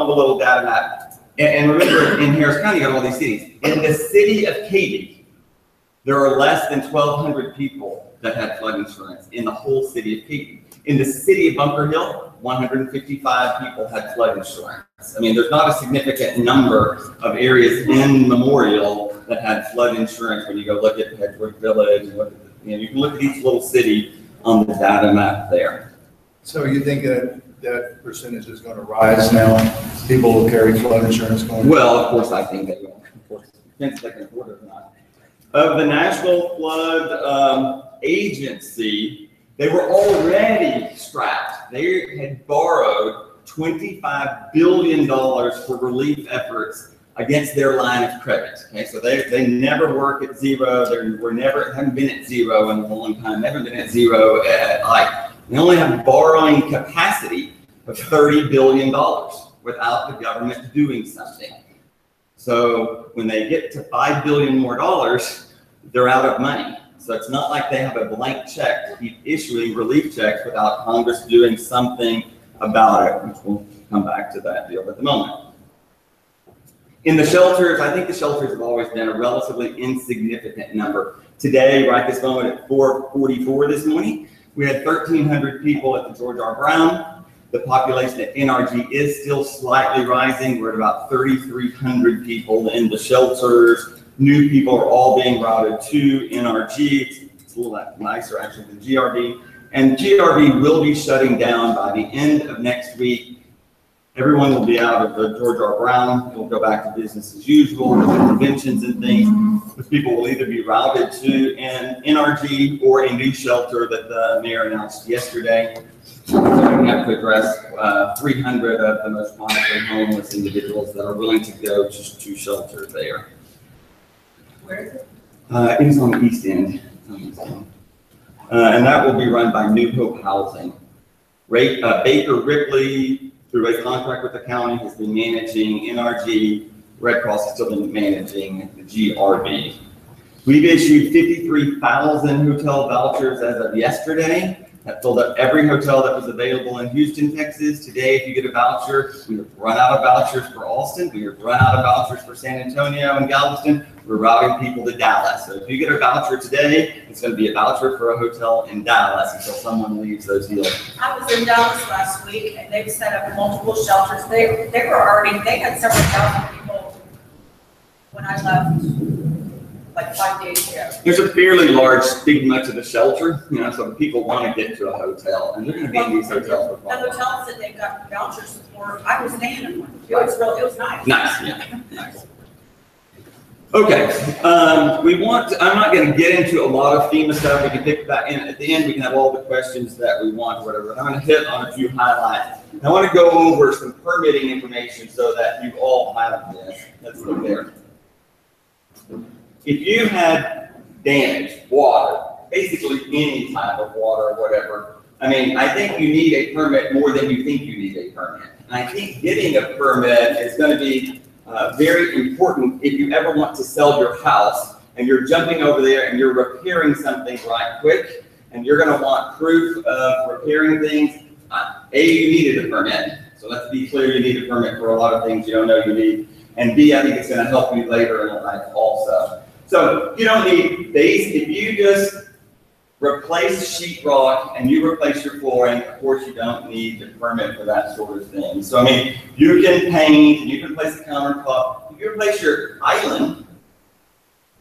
on the little data map. And remember, in Harris County, you got all these cities. In the city of Katy, there are less than 1,200 people that had flood insurance in the whole city of Katy. In the city of Bunker Hill, 155 people had flood insurance. I mean, there's not a significant number of areas in Memorial that had flood insurance when you go look at Hedgewood Village. And look at you can look at each little city on the data map there. So you think that percentage is going to rise now? People will carry flood insurance going? Well, of course, I think they will. Of course, depends if they can afford it or not. Of the National Flood Agency, they were already strapped. They had borrowed $25 billion for relief efforts against their line of credit. Okay, so they never work at zero. Haven't been at zero in a long time. Never been at zero they only have borrowing capacity of $30 billion without the government doing something. So when they get to $5 billion more, they're out of money. So it's not like they have a blank check to keep issuing relief checks without Congress doing something about it, which we'll come back to that deal at the moment. In the shelters, I think the shelters have always been a relatively insignificant number. Today, right this moment at 4:44 this morning, we had 1,300 people at the George R. Brown. The population at NRG is still slightly rising. We're at about 3,300 people in the shelters. New people are all being routed to NRG. It's a little nicer actually than GRB. And GRB will be shutting down by the end of next week. Everyone will be out of the George R. Brown. It'll go back to business as usual with conventions and things. But people will either be routed to an NRG or a new shelter that the mayor announced yesterday. So we have to address 300 of the most chronically homeless individuals that are willing to go to shelter there. Where is it? It is on the East End. And that will be run by New Hope Housing. Baker Ripley, through a contract with the county, has been managing NRG. Red Cross has still been managing the GRB. We've issued 53,000 hotel vouchers as of yesterday. That filled up every hotel that was available in Houston, Texas. Today, if you get a voucher, we have run out of vouchers for Austin. We have run out of vouchers for San Antonio and Galveston. We're routing people to Dallas. So if you get a voucher today, it's going to be a voucher for a hotel in Dallas until someone leaves those deals. I was in Dallas last week, and they've set up multiple shelters. They had several thousand people when I left, like 5 days ago. There's a fairly large stigma to the shelter, so people want to get to a hotel, and they're going to be in these hotels for the hotels that they've got vouchers for, I was staying in one. It was nice. Nice, yeah, nice. Okay, I'm not going to get into a lot of FEMA stuff. We can pick that in at the end. We can have all the questions that we want or whatever. I'm going to hit on a few highlights. And I want to go over some permitting information so that you all have this. Let's look there. If you had damage, water, basically any type of water or whatever, I think you need a permit more than you think you need a permit. And I think getting a permit is going to be very important if you ever want to sell your house and you're jumping over there and you're repairing something right quick and you're going to want proof of repairing things. A, you needed a permit. So let's be clear, you need a permit for a lot of things you don't know you need. And B, I think it's going to help you later in life also. So you don't need base. If you just replace sheetrock and you replace your flooring, of course you don't need a permit for that sort of thing. So you can paint, you can replace the countertop, if you replace your island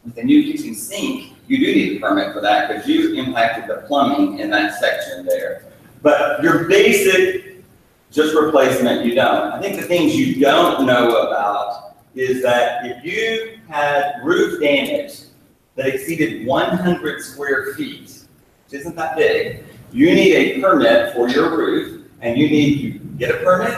with a new kitchen sink, you do need a permit for that because you impacted the plumbing in that section there. But your basic just replacement, you don't. I think the things you don't know about is that if you had roof damage that exceeded 100 square feet, which isn't that big, you need a permit for your roof, and you need to get a permit,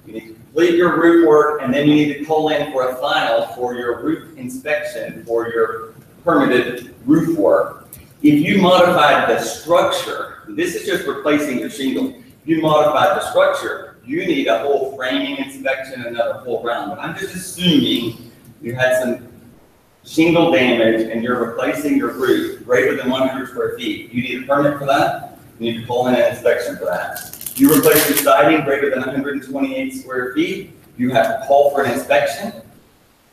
you need to complete your roof work, and then you need to call in for a final for your roof inspection for your permitted roof work. If you modified the structure, this is just replacing your shingle. If you modified the structure, you need a whole framing inspection and another whole round. But I'm just assuming you had some shingle damage and you're replacing your roof greater than 100 square feet. You need a permit for that. You need to call in an inspection for that. You replace your siding greater than 128 square feet. You have to call for an inspection.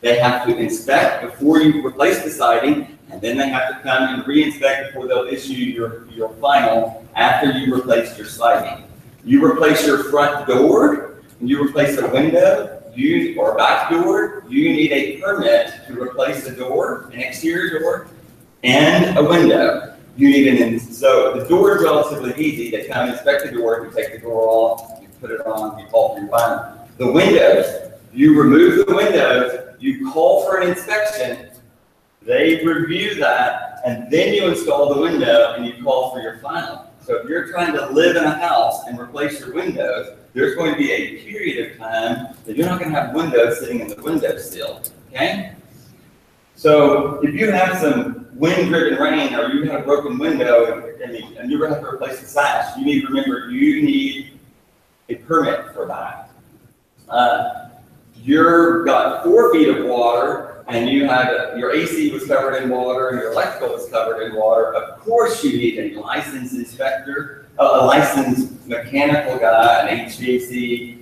They have to inspect before you replace the siding, and then they have to come and re-inspect before they'll issue your final after you replace your siding. You replace your front door, and you replace a window, or a back door, you need a permit to replace the door, an exterior door, and a window. You need so the door is relatively easy. They come inspect the door, you take the door off, you put it on, you call for your final. The windows, you remove the windows, you call for an inspection, they review that, and then you install the window and you call for your final. So if you're trying to live in a house and replace your windows, there's going to be a period of time that you're not going to have windows sitting in the windowsill, okay? So if you have some wind-driven rain or you have a broken window and you're going to have to replace the sash, you need to remember you need a permit for that. You've got 4 feet of water and you had your AC was covered in water and your electrical was covered in water. Of course you need a licensed inspector, a licensed mechanical guy, an HVAC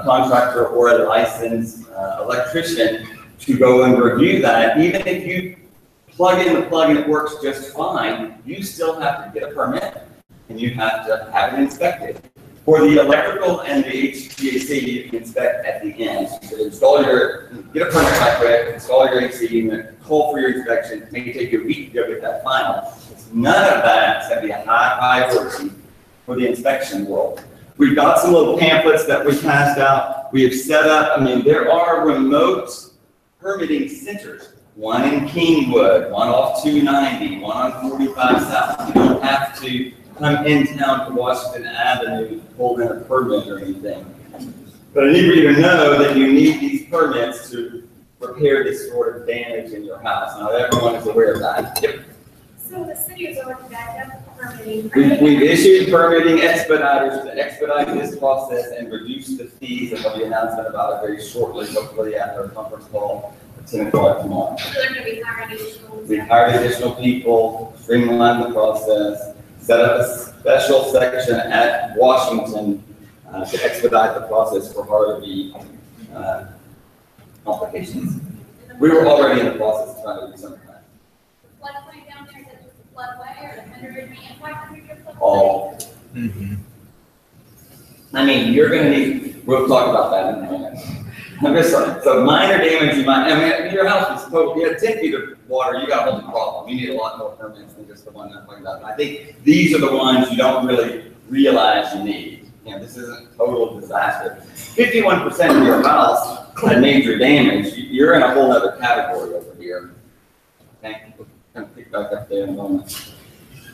contractor, or a licensed electrician to go and review that. Even if you plug in the plug and it works just fine, you still have to get a permit and you have to have it inspected. For the electrical and the HVAC, you can inspect at the end. So you get a permit right quick, install your AC unit, call for your inspection. It may take you a week to go get that final. None of that is going to be a high priority for the inspection world. We've got some little pamphlets that we passed out. We have set up, there are remote permitting centers. One in Kingwood, one off 290, one on 45 South. You don't have to come in town to Washington Avenue to pull in a permit or anything. But I need for you to know that you need these permits to repair this sort of damage in your house. Not everyone is aware of that. Yep. So the city has already backed up permitting. We've issued permitting expediters to expedite this process and reduce the fees, and there'll be an announcement about it very shortly, hopefully after a conference call at 10 o'clock tomorrow. So they're going to be hiring additional. We hired additional people, streamlined the process, set up a special section at Washington to expedite the process for Harvey complications. We were already in the process of trying to do something like that. Floodplain down there, is it just a floodway or the 100 and 500 year floodway? All. You're going to need, we'll talk about that in a minute. I'm just saying, so minor damage you might, your house is total, you have 10 feet of water, you got a whole problem. You need a lot more permits than just the one I'm talking about. And I think these are the ones you don't really realize you need. This isn't total disaster. 51% of your house had major damage. You're in a whole other category over here. Okay, we'll kind of pick back up there in a moment.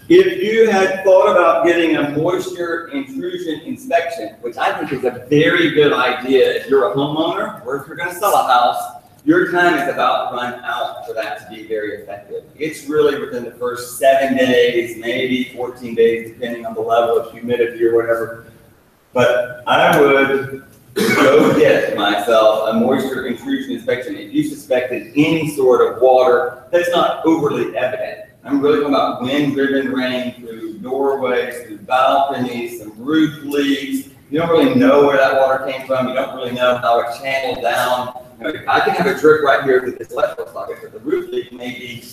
If you had thought about getting a moisture intrusion inspection, which I think is a very good idea if you're a homeowner or if you're going to sell a house, your time is about run out for that to be very effective. It's really within the first 7 days, maybe 14 days, depending on the level of humidity or whatever. But I would go get myself a moisture intrusion inspection if you suspected any sort of water that's not overly evident. I'm really talking about wind-driven rain through doorways, through balconies, some roof leaks. You don't really know where that water came from. You don't really know how it channeled down. I can have a drip right here with this electrical socket, but the roof leak may be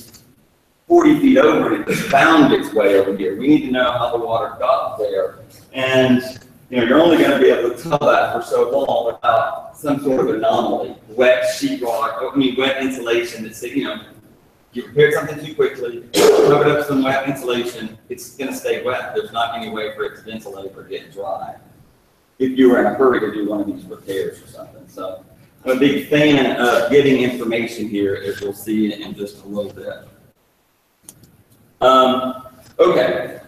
40 feet over and it just found its way over here. We need to know how the water got there. And you're only going to be able to tell that for so long without some sort of anomaly. Wet sheetrock, wet insulation that's, you repaired something too quickly, covered up some wet insulation, it's going to stay wet. There's not any way for it to ventilate or get dry if you were in a hurry to do one of these repairs or something. So I'm a big fan of getting information here, as you'll see in just a little bit. Okay.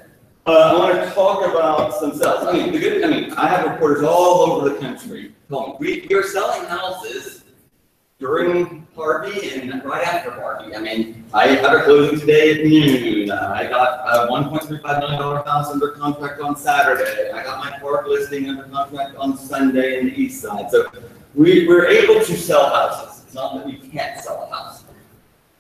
I want to talk about some sales. I have reporters all over the country telling me we're selling houses during Harvey and right after Harvey. I had a closing today at noon. I got a $1.35 million house under contract on Saturday. I got my park listing under contract on Sunday in the east side. So we're able to sell houses. It's not that we can't sell a house.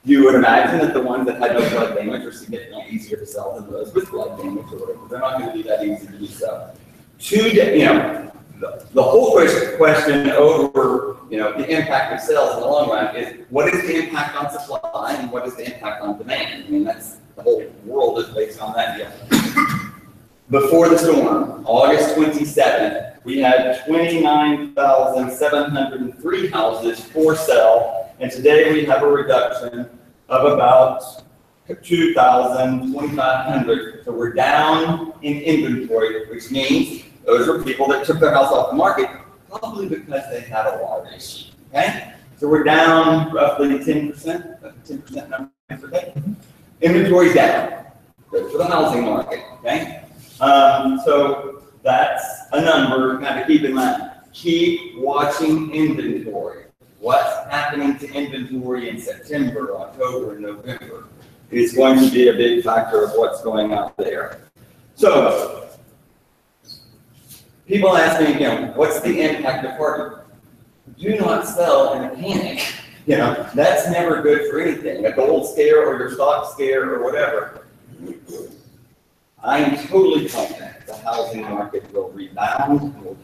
You would imagine that the ones that had no flood damage are significantly easier to sell than those with flood damage or whatever. They're not going to be that easy to do so. the whole question over, the impact of sales in the long run is what is the impact on supply and what is the impact on demand? I mean, that's the whole world is based on that deal. Before the storm, August 27th, we had 29,703 houses for sale, and today we have a reduction of about 2,500. So we're down in inventory, which means those are people that took their house off the market, probably because they had a water issue, okay? So we're down roughly 10%, 10% number, okay? Inventory's down, good for the housing market, okay? So that's a number kind of keep in mind. Keep watching inventory. What's happening to inventory in September, October, and November is going to be a big factor of what's going out there. So, people ask me again, what's the impact of parking? Do not sell in a panic. That's never good for anything. A gold scare or your stock scare or whatever. I'm totally confident the housing market will rebound and will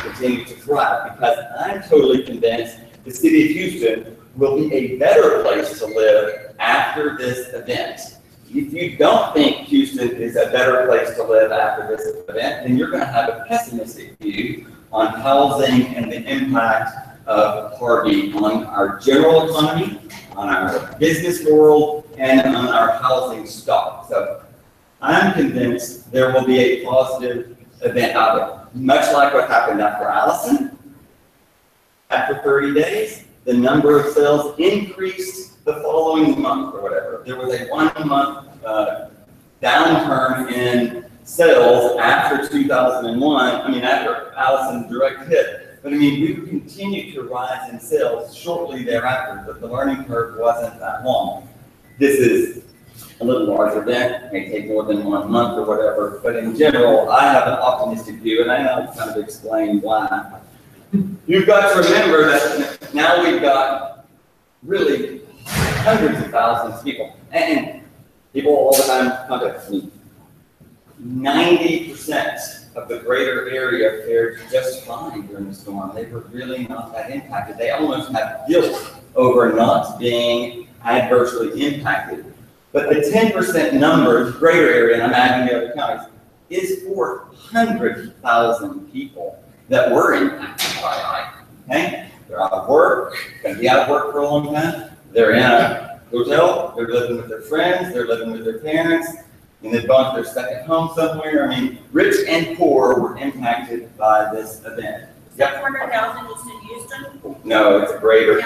continue to thrive because I'm totally convinced the city of Houston will be a better place to live after this event. If you don't think Houston is a better place to live after this event, then you're going to have a pessimistic view on housing and the impact of Harvey on our general economy, on our business world, and on our housing stock. So I'm convinced there will be a positive event out there, much like what happened after Allison. After 30 days, the number of sales increased the following month or whatever. There was a 1 month downturn in sales after 2001. After Allison's direct hit. But we would continue to rise in sales shortly thereafter, but the learning curve wasn't that long. This is a little larger event, it may take more than 1 month or whatever, but in general, I have an optimistic view, and I know I'll kind of explain why. You've got to remember that now we've got really hundreds of thousands of people, and people all the time contact me. 90% of the greater area fared just fine during the storm. They were really not that impacted. They almost have guilt over not being adversely impacted. But the 10% number, greater area, and I'm adding the other counties, is 400,000 people that were impacted by it. Okay? They're out of work, going to be out of work for a long time. They're in a hotel, they're living with their friends, they're living with their parents, and they've gone to their second home somewhere. Rich and poor were impacted by this event. Yep. 400,000 just in Houston? No, it's a greater,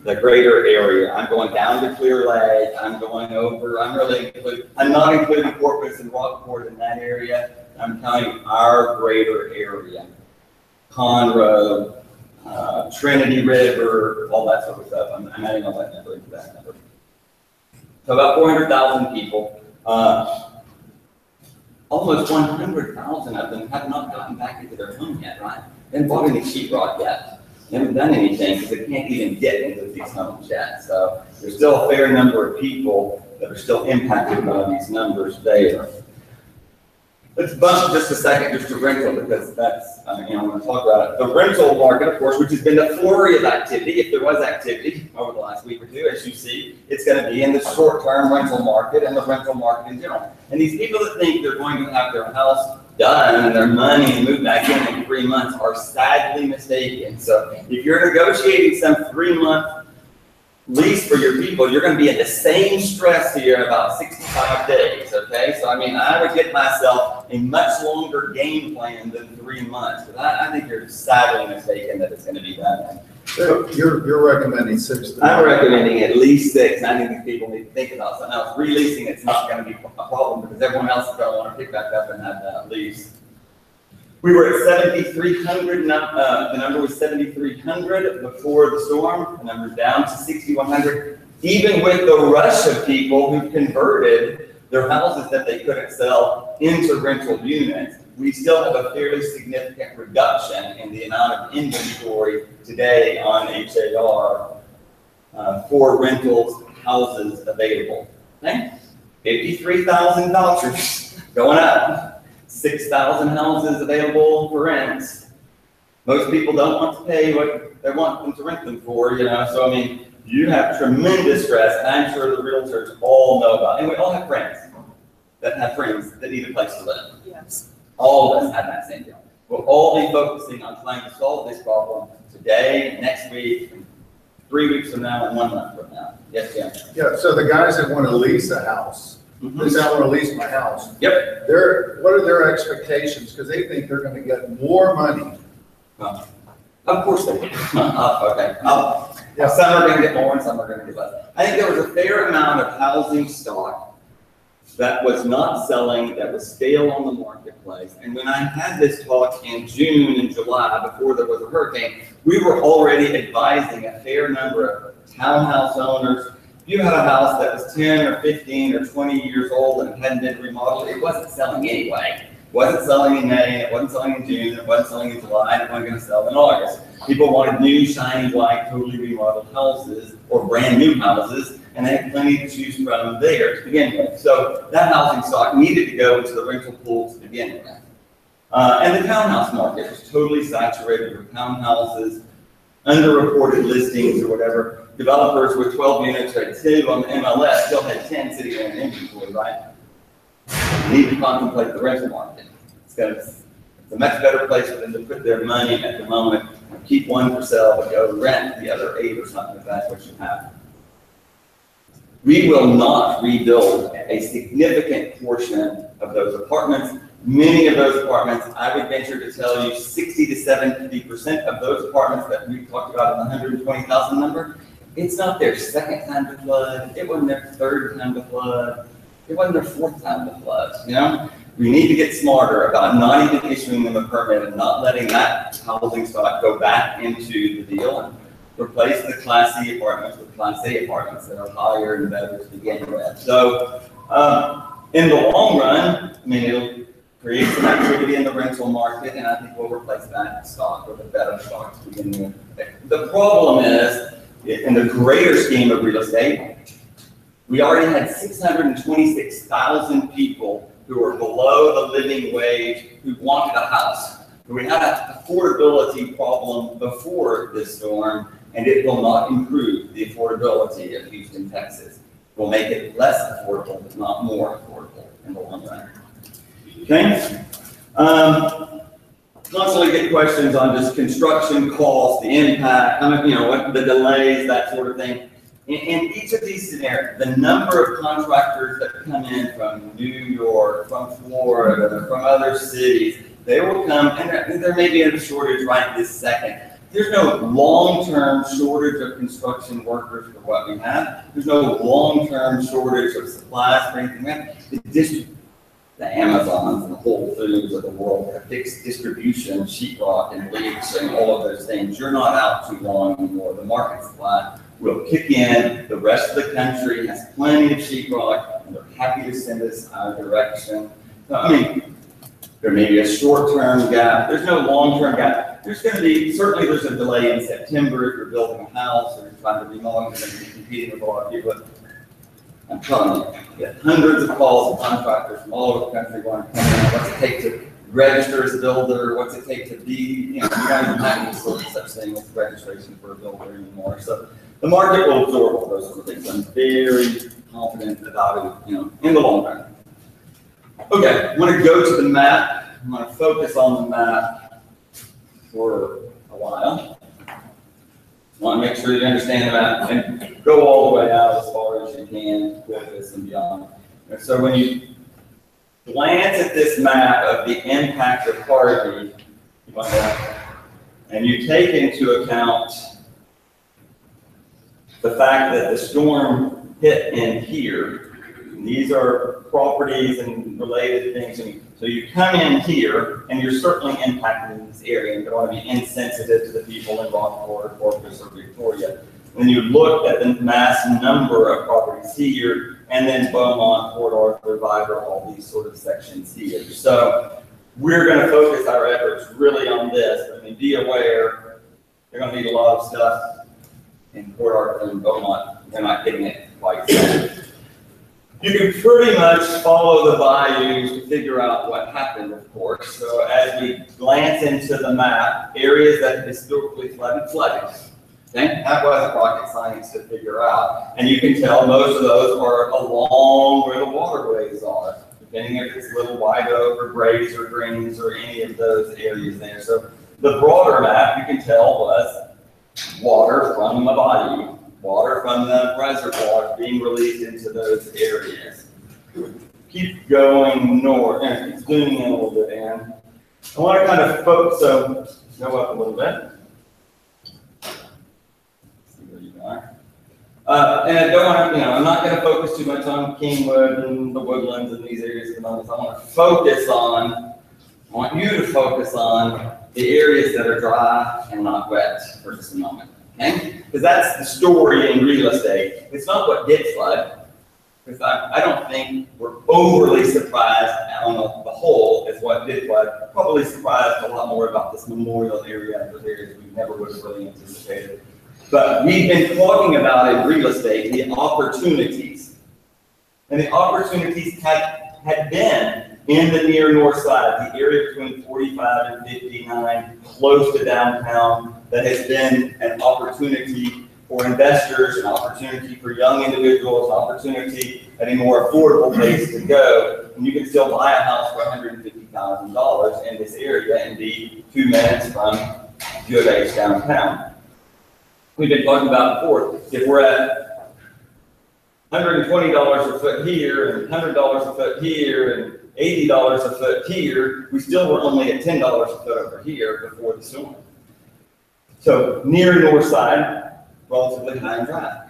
the greater area. I'm going down to Clear Lake. I'm going over. I'm not including Corpus and Rockport in that area. I'm counting our greater area. Conroe, Trinity River, all that sort of stuff. I'm adding all that number into that number. So about 400,000 people. Almost 100,000 of them have not gotten back into their home yet, right? They haven't bought any sheetrock yet. They haven't done anything because they can't even get into these homes yet. So there's still a fair number of people that are still impacted by these numbers there. Let's bump just a second just to rental because that's, I'm going to talk about it. The rental market, of course, which has been a flurry of activity. If there was activity over the last week or two, as you see, it's going to be in the short-term rental market and the rental market in general. And these people that think they're going to have their house done and their money and move back in 3 months are sadly mistaken. So if you're negotiating some 3-month lease for your people, you're going to be in the same stress here in about 65 days, okay? So, I would get myself a much longer game plan than 3 months, but I think you're sadly mistaken that it's going to be that. So you're recommending 6 to 9? I'm recommending at least 6. I think people need to think about something else. Releasing it's not going to be a problem because everyone else is going to want to pick back up and have that lease. We were at 7,300, the number was 7,300 before the storm, the number's down to 6,100. Even with the rush of people who converted their houses that they couldn't sell into rental units, we still have a fairly significant reduction in the amount of inventory today on HAR for rentals houses available. Okay? 53,000 vouchers going up. 6,000 houses available for rent. Most people don't want to pay what they want them to rent them for, so I mean, you have tremendous stress, and I'm sure the realtors all know about it. And we all have friends that need a place to live. Yes. All of us have that same deal. We'll all be focusing on trying to solve this problem today, next week, 3 weeks from now, and 1 month from now. Yes, Jim? Yeah, so the guys that want to lease a house, they say, I want to lease my house. Yep. What are their expectations? Because they think they're going to get more money. Of course they do. Okay. Yeah. Some are going to get more and some are going to get less. I think there was a fair amount of housing stock that was not selling, that was stale on the marketplace. And when I had this talk in June and July, before there was a hurricane, we were already advising a fair number of townhouse owners. If you had a house that was 10 or 15 or 20 years old and hadn't been remodeled, it wasn't selling anyway. It wasn't selling in May, it wasn't selling in June, it wasn't selling in July, it wasn't going to sell in August. People wanted new, shiny, white, totally remodeled houses or brand new houses, and they had plenty to choose from there to begin with. So that housing stock needed to go into the rental pool to begin with. And the townhouse market was totally saturated with townhouses, underreported listings or whatever. Developers with 12 units or 2 on the MLS still had 10 sitting in an inventory, right? You need to contemplate the rental market. It's a much better place for them to put their money at the moment and keep one for sale, but go rent the other 8 or something if that's what you have. We will not rebuild a significant portion of those apartments. Many of those apartments, I would venture to tell you 60 to 70% of those apartments that we talked about in the 120,000 number, it's not their second time to flood, it wasn't their third time to flood, it wasn't their fourth time to flood, We need to get smarter about not even issuing them a permit and not letting that housing stock go back into the deal and replace the Class C apartments with Class A apartments that are higher and better to begin with. So in the long run, I mean, it'll create some activity in the rental market, and I think we'll replace that stock with a better stock to begin with. The problem is, in the greater scheme of real estate, we already had 626,000 people who were below the living wage who wanted a house. We had an affordability problem before this storm, and it will not improve the affordability of Houston, Texas. It will make it less affordable, but not more affordable in the long run. Okay? Constantly get questions on just construction costs, the impact, what the delays, that sort of thing. In each of these scenarios, the number of contractors that come in from New York, from Florida, from other cities, they will come, and there may be a shortage right this second. There's no long-term shortage of construction workers for what we have. There's no long-term shortage of supplies for anything we have. The Amazons and the Whole Foods of the world have fixed distribution, sheetrock and bleach and all of those things. You're not out too long anymore. The market supply will kick in. The rest of the country has plenty of sheetrock, and they're happy to send us our direction. So, there may be a short-term gap. There's no long-term gap. There's going to be, certainly there's a delay in September if you're building a house or you're trying to remodel, you're going to be competing with a lot of people. I'm telling you, I get hundreds of calls of contractors from all over the country wanting to come in. What's it take to register as a builder? What's it take to be, you don't even have any sort of such thing as registration for a builder anymore. So the market will absorb all those sort of things. I'm very confident about it, in the long run. Okay, I'm going to go to the map. I'm going to focus on the map for a while. I want to make sure you understand the map and go all the way out as far as you can with this and beyond. And so when you glance at this map of the impact of Harvey, and you take into account the fact that the storm hit in here, these are properties and related things. And so you come in here, and you're certainly impacted in this area. You don't want to be insensitive to the people in Rockport, Corpus, or Victoria. When you look at the mass number of properties here, and then Beaumont, Port Arthur, Viber, all these sort of sections here. So we're going to focus our efforts really on this. Be aware, they're going to need a lot of stuff in Port Arthur and Beaumont. They're not getting it quite so. You can pretty much follow the bayous to figure out what happened, of course. So as we glance into the map, areas that historically flooded. Okay, that wasn't rocket science to figure out. And you can tell most of those are along where the waterways are, depending if it's Little White Oak or Grays or Greens or any of those areas there. So the broader map, you can tell, was water from the bayou, water from the reservoir being released into those areas. Keep going north, and keep zooming in a little bit, and I want to kind of focus, so go up a little bit. And I don't want to, I'm not going to focus too much on Kingwood and the woodlands and these areas at the moment. I want you to focus on the areas that are dry and not wet for just a moment, okay? Because that's the story in real estate. It's not what did flood, because I don't think we're overly surprised on the whole as what did flood. Probably surprised a lot more about this memorial area and those areas we never would have really anticipated. But we've been talking about in real estate the opportunities. And the opportunities had been in the near north side, the area between 45 and 59, close to downtown, that has been an opportunity for investors, an opportunity for young individuals, an opportunity at a more affordable place to go. And you can still buy a house for $150,000 in this area and be 2 minutes from Good Age downtown. We've been talking about before, if we're at $120 a foot here and $100 a foot here and $80 a foot here, we still were only at $10 a foot over here before the storm. So near north side, relatively high and dry.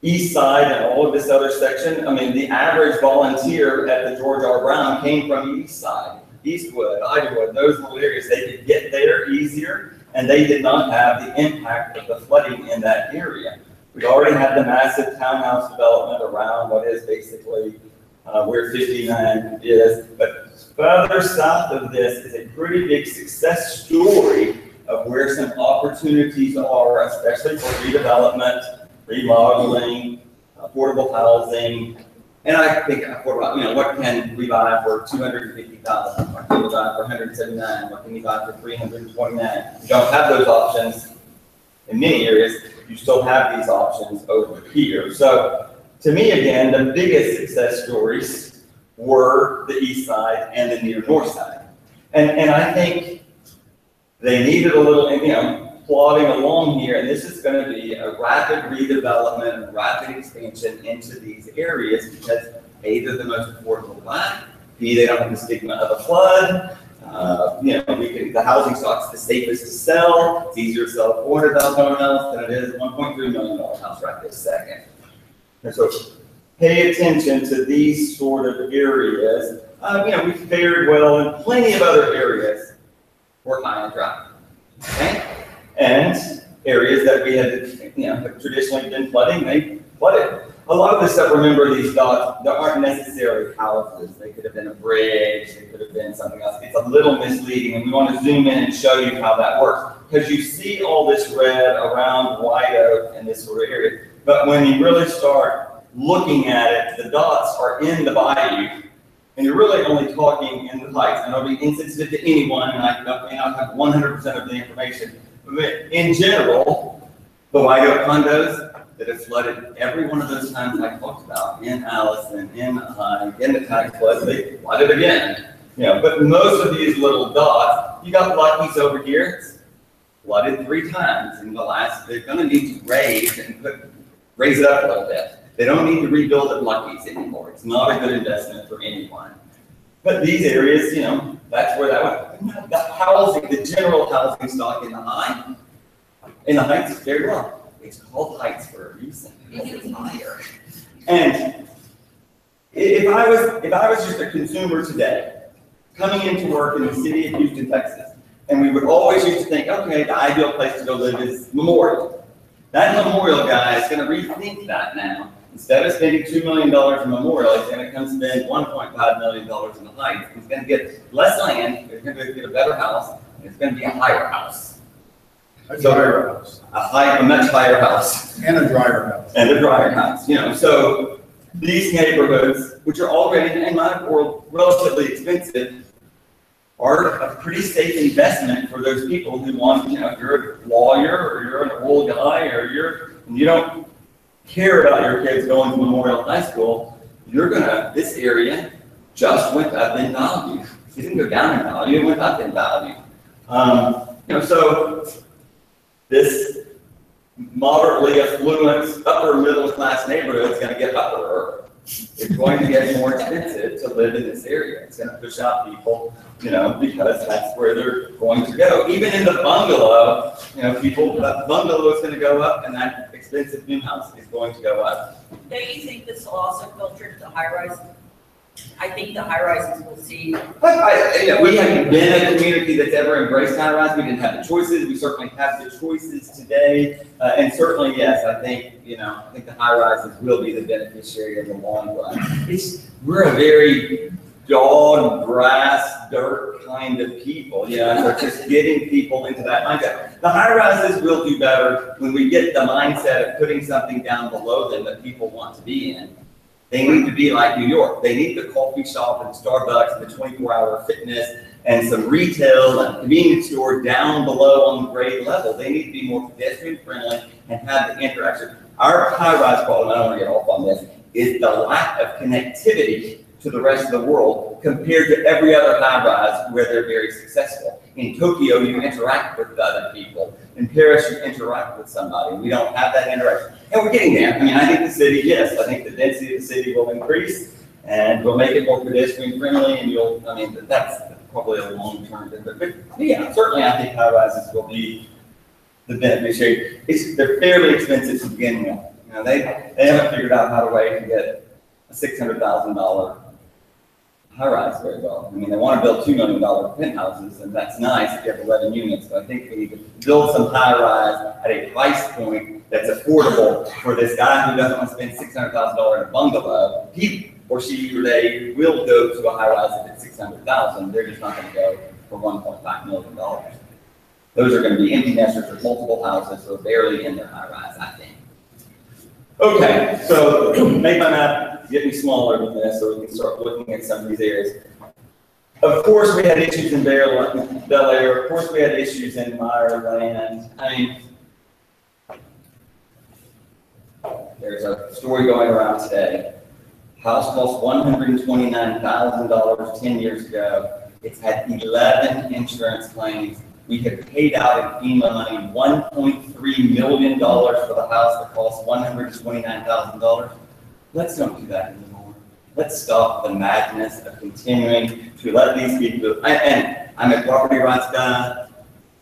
East side and all of this other section, I mean, the average volunteer at the George R. Brown came from the east side. Eastwood, Idawood, those little areas, they could get there easier, and they did not have the impact of the flooding in that area. We already had the massive townhouse development around what is basically where 59 is, but further south of this is a pretty big success story of where some opportunities are, especially for redevelopment, remodeling, affordable housing. And I think, what can we buy for $250,000? What can we buy for $179,000? What can we buy for $329,000? You don't have those options in many areas. You still have these options over here. So, to me, again, the biggest success stories were the east side and the near north side. And I think they needed a little, plodding along here, and this is going to be a rapid redevelopment and rapid expansion into these areas because A, they're the most affordable to buy, B, they don't have the stigma of a flood, the housing stock's the safest to sell, it's easier to sell a $400,000 house than it is a $1.3 million house right this second. And so pay attention to these sort of areas. We fared well in plenty of other areas were high and dry, okay? And areas that we had, have traditionally been flooding, they flooded. A lot of the stuff, remember these dots, there aren't necessarily houses. They could have been a bridge, they could have been something else. It's a little misleading, and we want to zoom in and show you how that works. Because you see all this red around White Oak and this sort of area, but when you really start looking at it, the dots are in the bayou, and you're really only talking in the heights. And I'll be insensitive to anyone, and I may not have 100% of the information. But in general, the White Oak condos that have flooded every one of those times I talked about, in Allison, in the tax flood, they flooded again. But most of these little dots, you got Lucky's over here, it's flooded 3 times in the last, they're gonna need to raise it up a little bit. They don't need to rebuild at Lucky's anymore. It's not a good investment for anyone. But these areas, that's where that went. The housing, the general housing stock in the heights is very low. It's called heights for a reason. It's higher. And if I was just a consumer today, coming into work in the city of Houston, Texas, and we would always used to think, okay, the ideal place to go live is Memorial. That Memorial guy is going to rethink that now. Instead of spending $2 million in Memorial, he's going to come spend $1.5 million in the Heights. He's going to get less land, he's going to get a better house, and it's going to be a higher house. A drier house. A much higher house. And a drier house. And a drier house. So these neighborhoods, which are already, in my world, relatively expensive, are a pretty safe investment for those people who want, if you're a lawyer or you're an old guy or you don't care about your kids going to Memorial High School, this area just went up in value. It didn't go down in value, it went up in value. So this moderately affluent, upper middle class neighborhood is going to get upper. It's going to get more expensive to live in this area. It's going to push out people, because that's where they're going to go. Even in the bungalow, that bungalow is going to go up and that expensive new house is going to go up. Don't you think this will also filter to high rise? I think the high rises will see. We haven't been a community that's ever embraced high rise. We didn't have the choices. We certainly have the choices today. And certainly, yes, I think the high rises will be the beneficiary in the long run. We're a very dog, grass, dirt kind of people. So just getting people into that mindset. The high rises will do better when we get the mindset of putting something down below them that people want to be in. They need to be like New York. They need the coffee shop and Starbucks and the 24-hour fitness and some retail and convenience store down below on the grade level. They need to be more pedestrian friendly and have the interaction. Our high-rise problem, I don't want to get off on this, is the lack of connectivity to the rest of the world compared to every other high-rise where they're very successful. In Tokyo, you interact with other people. In Paris, you interact with somebody. We don't have that interaction. And we're getting there. I think the city, yes, I think the density of the city will increase and we'll make it more pedestrian friendly and that's probably a long-term thing. But yeah, certainly I think high-rises will be the beneficiary. They're fairly expensive to begin with. They haven't figured out how to get a $600,000 high-rise very well. They want to build $2 million penthouses, and that's nice if you have 11 units, but I think we need to build some high-rise at a price point that's affordable for this guy who doesn't want to spend $600,000 in a bungalow. He or she or they will go to a high-rise if it's $600,000. They're just not going to go for $1.5 million. Those are going to be empty nesters with multiple houses, so barely in their high-rise, I think. Okay, so make my map get me smaller than this so we can start looking at some of these areas. Of course, we had issues in Bel Air. Of course, we had issues in Meyerland. There's a story going around today. House cost $129,000 10 years ago. It's had 11 insurance claims. We have paid out in FEMA money $1.3 million for the house that cost $129,000. Let's don't do that anymore. Let's stop the madness of continuing to let these people, and I'm a property rights guy.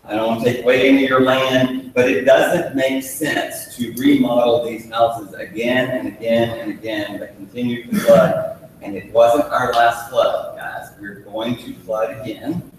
I don't want to take away any of your land, but it doesn't make sense to remodel these houses again and again and again that continue to flood. And it wasn't our last flood, guys. We're going to flood again.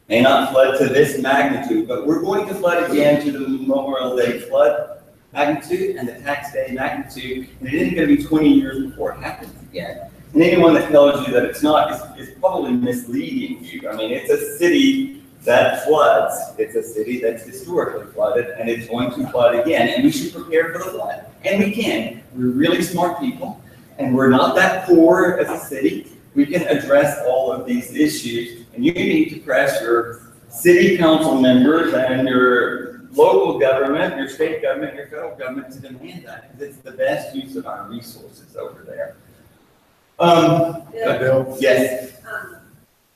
May not flood to this magnitude, but we're going to flood again to the Memorial Day flood magnitude and the tax day magnitude, and it isn't going to be 20 years before it happens again. And anyone that tells you that it's not is probably misleading you. It's a city that floods. It's a city that's historically flooded, and it's going to flood again, and we should prepare for the flood. And we can. We're really smart people, and we're not that poor as a city. We can address all of these issues, and you need to press your city council members and your local government, your state government, your federal government to demand that, because it's the best use of our resources over there. Bill? Yes.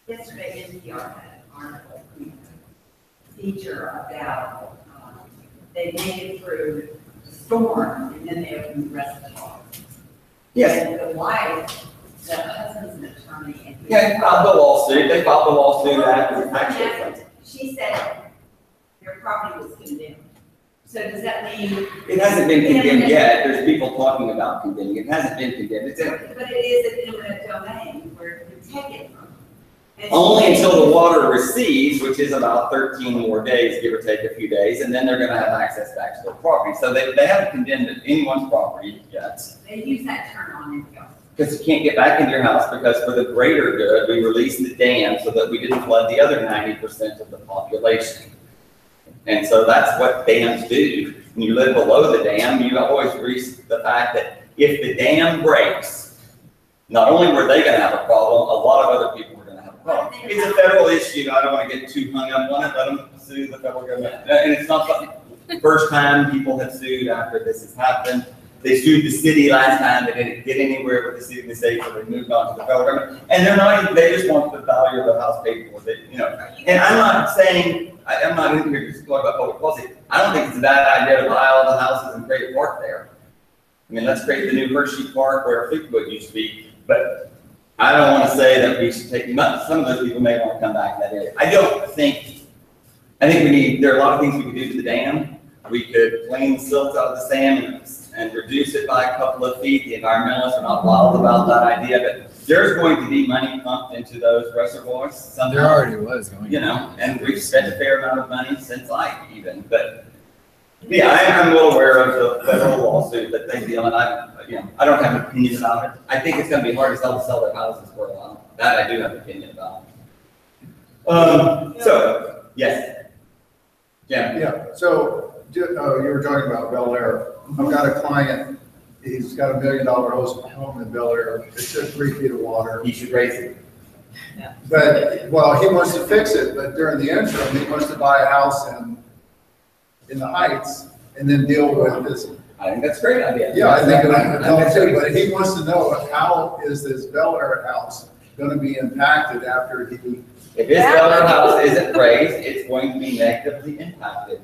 Yesterday, NPR had an article feature about they made it through the storm and then they opened the rest of the park. Yes. And the wife, the husband's an attorney. And Yeah, filed the lawsuit. They filed the lawsuit after the tax. She said their property was condemned. So does that mean? It hasn't been condemned yet. There's people talking about condemning. It hasn't been condemned. But it is an eminent domain where you take it from. Only until the water recedes, which is about 13 more days, give or take a few days, and then they're going to have access back to their property. So they haven't condemned anyone's property yet. They use that term on NPR. Because you can't get back into your house, because for the greater good, we released the dam so that we didn't flood the other 90% of the population. And so that's what dams do. When you live below the dam, you always reach the fact that if the dam breaks, not only were they gonna have a problem, a lot of other people were gonna have a problem. It's a federal issue, I don't wanna get too hung up on it, let them sue the federal government. And it's not the first time people have sued after this has happened. They sued the city last time, they didn't get anywhere with the city and the state, so they moved on to the federal government. And they're not even, they just want the value of the house paid for, And I'm not saying, I'm not in here to talk about public policy. I don't think it's a bad idea to buy all the houses and create a park there. I mean, let's create the new Hershey Park where Fleetwood used to be, but I don't want to say that we should take, some of those people may want to come back in that area. I think there are a lot of things we could do to the dam. We could plane the silt out of the sand and reduce it by a couple of feet. The environmentalists are not wild about that idea, but there's going to be money pumped into those reservoirs somehow. There already was going. And we've spent a fair amount of money since but yeah, I'm well aware of the federal lawsuit that they deal, and I don't have an opinion about it. I think it's going to be hard as hell to sell their houses for a while. That I do have an opinion about. So, yes. Yeah, so, you were talking about Bel Air. I've got a client, he's got $1 million home in Bel Air. It's at 3 feet of water. He should raise it. But, well, he wants to fix it, but during the interim, he wants to buy a house in the Heights and then deal with this. I think that's a great idea. Yeah, I think that too, but he wants to know how is this Bel Air house going to be impacted after he. If his Bel Air house isn't raised, it's going to be negatively impacted.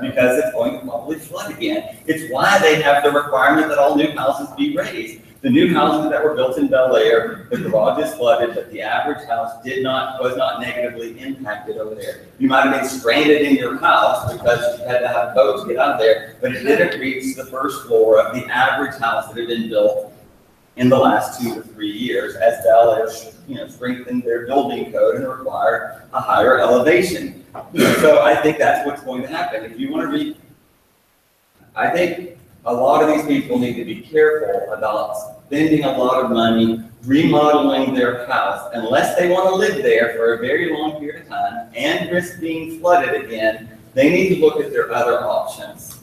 Because it's going to probably flood again. It's why they have the requirement that all new houses be raised. The new houses that were built in Bel Air, the garage is flooded, but the average house was not negatively impacted over there. You might have been stranded in your house because you had to have boats to get out of there, but it didn't reach the first floor of the average house that had been built in the last 2 to 3 years, as Bel Air, strengthened their building code and required a higher elevation. So I think that's what's going to happen. If you want to I think a lot of these people need to be careful about spending a lot of money remodeling their house unless they want to live there for a very long period of time and risk being flooded again. They need to look at their other options.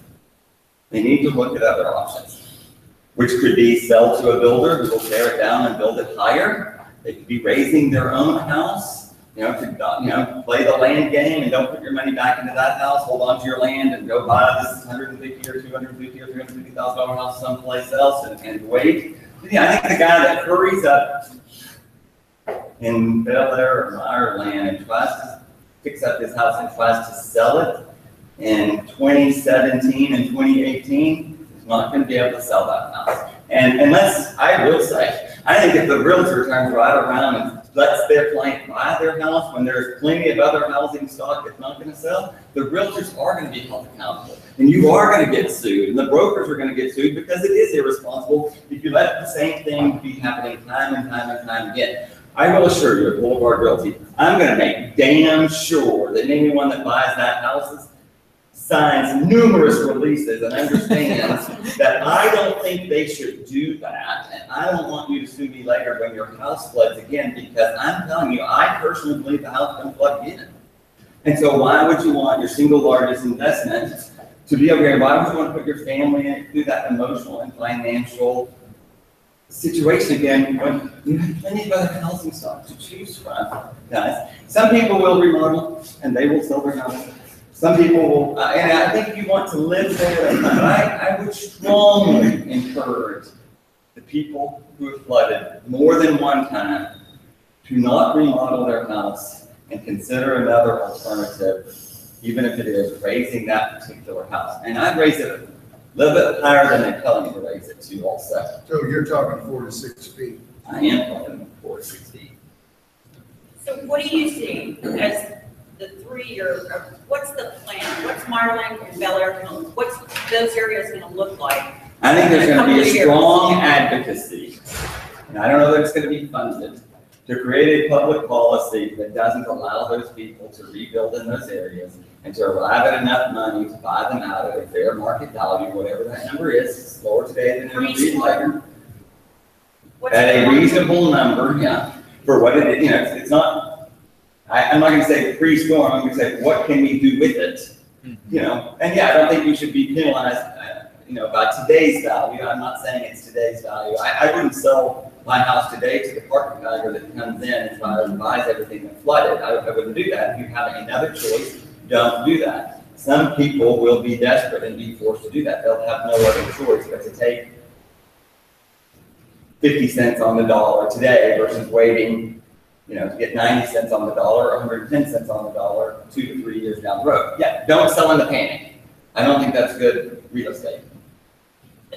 Which could be sell to a builder who will tear it down and build it higher. They could be raising their own house. To play the land game and don't put your money back into that house, hold on to your land and go buy this $150 or $250 or $350,000 house someplace else and wait. Yeah, I think the guy that hurries up in Bel Air or Ireland and tries to fix up his house and tries to sell it in 2017 and 2018 is not going to be able to sell that house. And unless, I will say, I think if the realtor turns right around and lets their client buy their house when there's plenty of other housing stock that's not going to sell, the realtors are going to be held accountable. And you are going to get sued, and the brokers are going to get sued because it is irresponsible if you let the same thing be happening time and time and time again. I will assure you, at Boulevard Realty, I'm going to make damn sure that anyone that buys that house signs numerous releases and understands that I don't think they should do that. And I don't want you to sue me later when your house floods again, because I'm telling you, I personally believe the house is going to flood again. And so why would you want your single largest investment to be over here? Why would you want to put your family in through that emotional and financial situation again when you have plenty of other housing stock to choose from, guys? Some people will remodel and they will sell their house. Some people will, and I think if you want to live there, I would strongly encourage the people who have flooded more than one time to not remodel their house and consider another alternative, even if it is raising that particular house. And I'd raise it a little bit higher than they're telling you to raise it to also. So you're talking 4 to 6 feet. I am talking 4 to 6 feet. So what do you see as the 3-year, what's the plan? What's Marling and Bel Air, what's those areas going to look like? I think there's going to be a strong advocacy, and I don't know that it's going to be funded, to create a public policy that doesn't allow those people to rebuild in those areas and to arrive at enough money to buy them out at a fair market value, whatever that number is. It's lower today than it will be later. At a reasonable number, yeah, for what it is. It's not. I'm not going to say pre-storm. I'm going to say what can we do with it. And yeah, I don't think you should be penalized. By today's value. I'm not saying it's today's value. I wouldn't sell my house today to the parking value that comes in and buys everything that flooded. I wouldn't do that. If you have another choice, don't do that. Some people will be desperate and be forced to do that. They'll have no other choice but to take 50 cents on the dollar today versus waiting, to get 90 cents on the dollar or 110 cents on the dollar 2 to 3 years down the road. Yeah, don't sell in the panic. I don't think that's good real estate.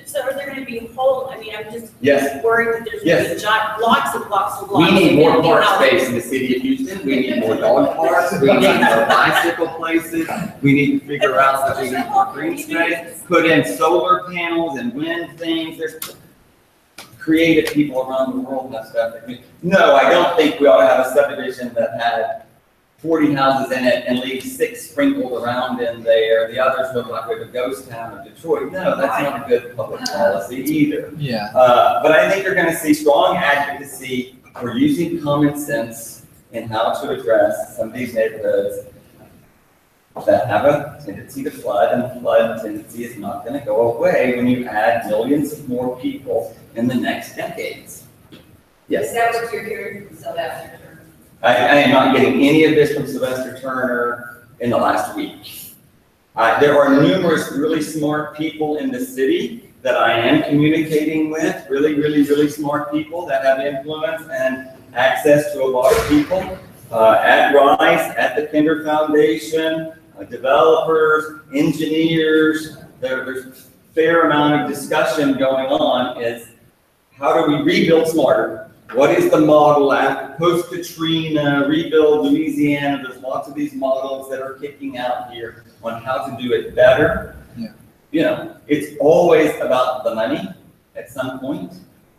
So are there gonna be I'm just Yes. worried that there's gonna be giant blocks and blocks and blocks. We need more of park houses. space in the city of Houston. We need more dog parks. We need more bicycle places. We need to figure out that we need more green space. Put in solar panels and wind things. There's creative people around the world have stuff. No, I don't think we ought to have a subdivision that had 40 houses in it and leave 6 sprinkled around in there. The others look like we have a ghost town of Detroit. No, that's not a good public policy either. Yeah. But I think you're going to see strong advocacy for using common sense in how to address some of these neighborhoods that have a tendency to flood, and the flood tendency is not going to go away when you add millions of more people in the next decades. Yes. Is that what you're hearing from Sylvester? I am not getting any of this from Sylvester Turner in the last week. There are numerous really smart people in the city that I am communicating with, really, really, really smart people that have influence and access to a lot of people at Rice, at the Kinder Foundation, developers, engineers. There's a fair amount of discussion going on is how do we rebuild smarter? What is the model after post-Katrina, rebuild Louisiana? There's lots of these models that are kicking out here on how to do it better. Yeah. It's always about the money at some point.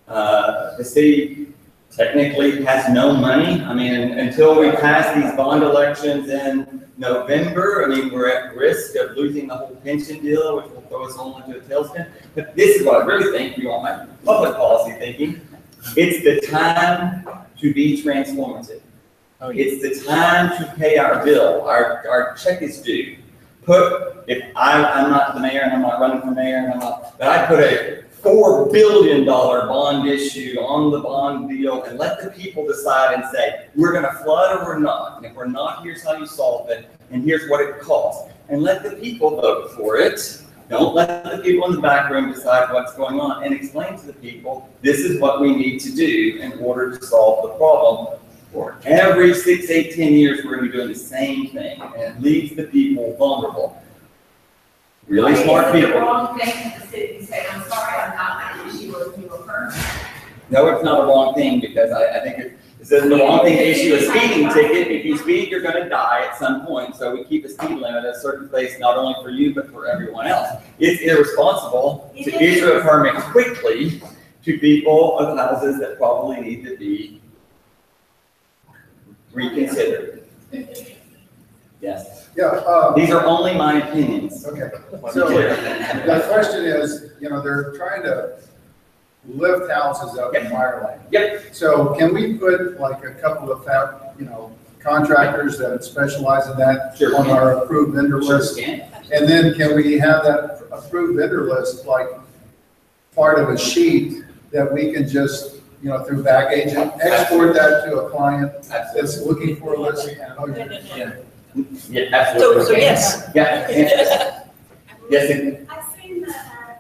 The city technically has no money. Until we pass these bond elections in November, we're at risk of losing the whole pension deal, which will throw us all into a tailspin. But this is what I really think, you want my public policy thinking. It's the time to be transformative. Oh, yeah. It's the time to pay our bill. Our check is due. If I'm not the mayor and I'm not running for mayor but I put a $4 billion bond issue on the bond deal and let the people decide and say, we're going to flood or we're not. And if we're not, here's how you solve it. And here's what it costs. And let the people vote for it. Don't let the people in the back room decide what's going on, and explain to the people, this is what we need to do in order to solve the problem. For every 6, 8, 10 years, we're going to be doing the same thing, and it leaves the people vulnerable. Really smart people. Is it the wrong thing for the city to say, I'm sorry, I'm not going to issue a new permit? No, it's not a wrong thing, because I think it's the wrong thing to issue a speeding ticket. If you speed, you're going to die at some point. So we keep a speed limit at a certain place, not only for you, but for everyone else. It's irresponsible to issue a permit quickly to people of houses that probably need to be reconsidered. Yes. Yeah. These are only my opinions. Okay. So the question is, they're trying to lift houses up in fire lane. Yep. So can we put like a couple of, contractors that specialize in that Sure. on our approved vendor list? Can. And then can we have that approved vendor list like part of a sheet that we can just, through back agent, export that to a client that's looking for a list? Yeah, absolutely. So yes. Yeah. Yes. I've seen the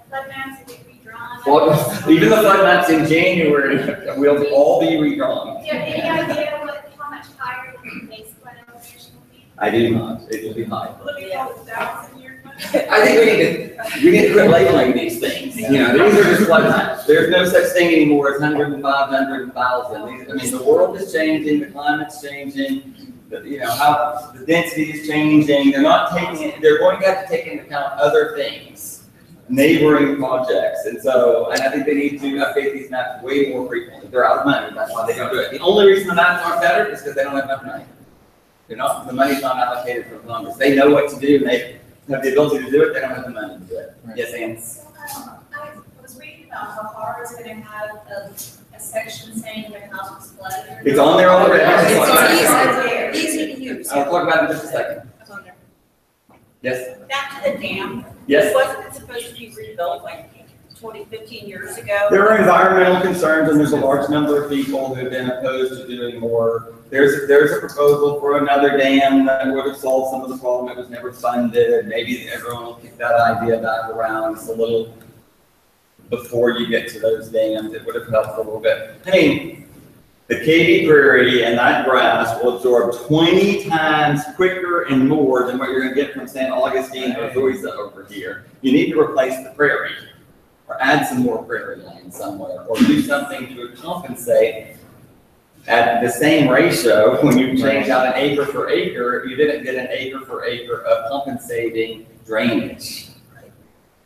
flood maps that get redrawn. Well, even the flood maps in January will all be redrawn. Do you have any idea how much higher the base flood elevation will be? I do not. It will be high. Look at all the 1,000-year flood. I think we need to quit labeling these things. These are just flood maps. There's no such thing anymore as 100 and 500 and 1,000. The world is changing, the climate's changing. How the density is changing. They're going to have to take into account other things, neighboring projects. And I think they need to update these maps way more frequently. They're out of money, that's why they don't do it. The only reason the maps aren't better is because they don't have enough money. The money's not allocated from Congress. They know what to do, and they have the ability to do it, they don't have the money to do it. Right. Yes, Ann? So, I was reading about how Harvey is going to have a section saying their house was flooded. It's on there already. It's easy to use. I'll talk about it in just a second. It's on there. Yes? Back to the dam. Yes? Wasn't it supposed to be rebuilt like 20, 15 years ago. There are environmental concerns, and there's a large number of people who have been opposed to doing more. There's a proposal for another dam that would have solved some of the problem. It was never funded. Maybe everyone will kick that idea back around. It's a little before you get to those dams. It would have helped a little bit. I mean, the Katy Prairie and that grass will absorb 20 times quicker and more than what you're going to get from St. Augustine or Louisa over here. You need to replace the prairie, or add some more prairie land somewhere, or do something to compensate at the same ratio. When you change out an acre for acre, you didn't get an acre for acre of compensating drainage.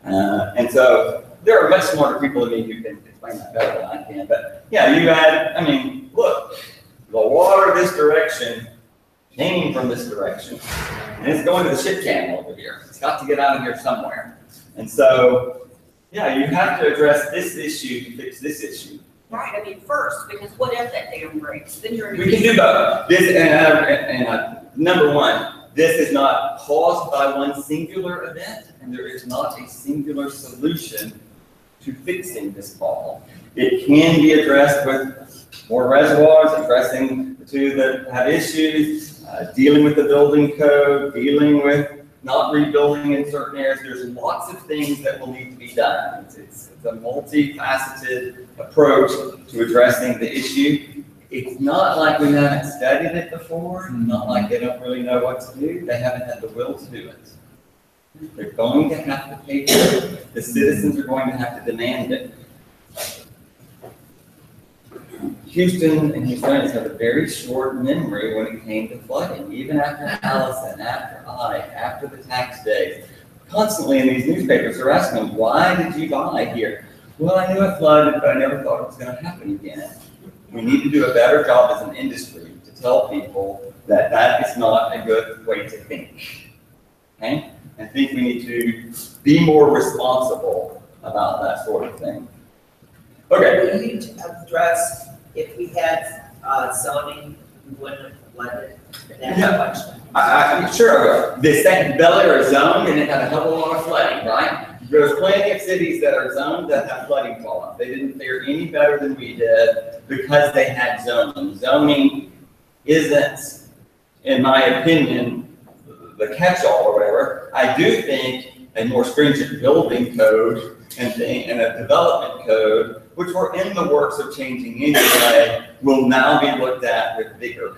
And so there are much smarter people than me who can explain that better than I can. But yeah, you add, I mean, look, the water this direction came from this direction, and it's going to the ship channel over here. It's got to get out of here somewhere. And so, yeah, you have to address this issue to fix this issue. Right, I mean, first, because what if that dam breaks? Then you're. We can do both. This, number one, this is not caused by one singular event, and there is not a singular solution to fixing this problem. It can be addressed with more reservoirs, addressing the two that have issues, dealing with the building code, dealing with not rebuilding in certain areas. There's lots of things that will need to be done. It's a multifaceted approach to addressing the issue. It's not like we haven't studied it before, not like they don't really know what to do. They haven't had the will to do it. They're going to have to pay for it. The citizens are going to have to demand it. Houston and Houstonians have a very short memory when it came to flooding. Even after Allison, after the tax days, constantly in these newspapers, they're asking them, why did you buy here? Well, I knew it flooded, but I never thought it was going to happen again. We need to do a better job as an industry to tell people that that is not a good way to think. Okay? I think we need to be more responsible about that sort of thing. Okay. We need to address, if we had zoning, we wouldn't have flooded that much. I'm sure the second Bel Air is zoned and it had a hell of a lot of flooding, right? There's plenty of cities that are zoned that have flooding problems. They didn't fare any better than we did because they had zoning. Zoning isn't, in my opinion, the catch-all or whatever. I do think a more stringent building code and a development code, which we're in the works of changing anyway, will now be looked at with vigor.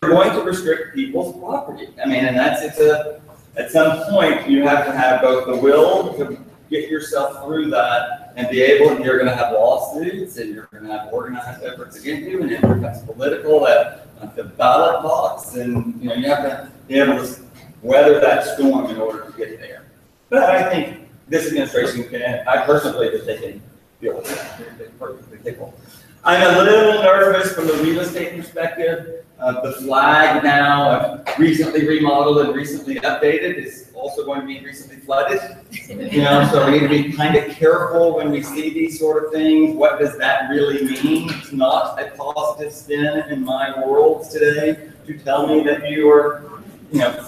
We're going to restrict people's property. I mean, and at some point, you have to have both the will to get yourself through that and be able, and you're going to have lawsuits and you're going to have organized efforts against you, and it becomes political at the ballot box, and you have to be able to weather that storm in order to get there. But I think this administration can, I personally believe that they can deal with that. They're perfectly capable. I'm a little nervous from the real estate perspective. The flag now, recently remodeled and recently updated, is also going to be recently flooded. So we need to be kind of careful when we see these sort of things. What does that really mean? It's not a positive spin in my world today to tell me that you are,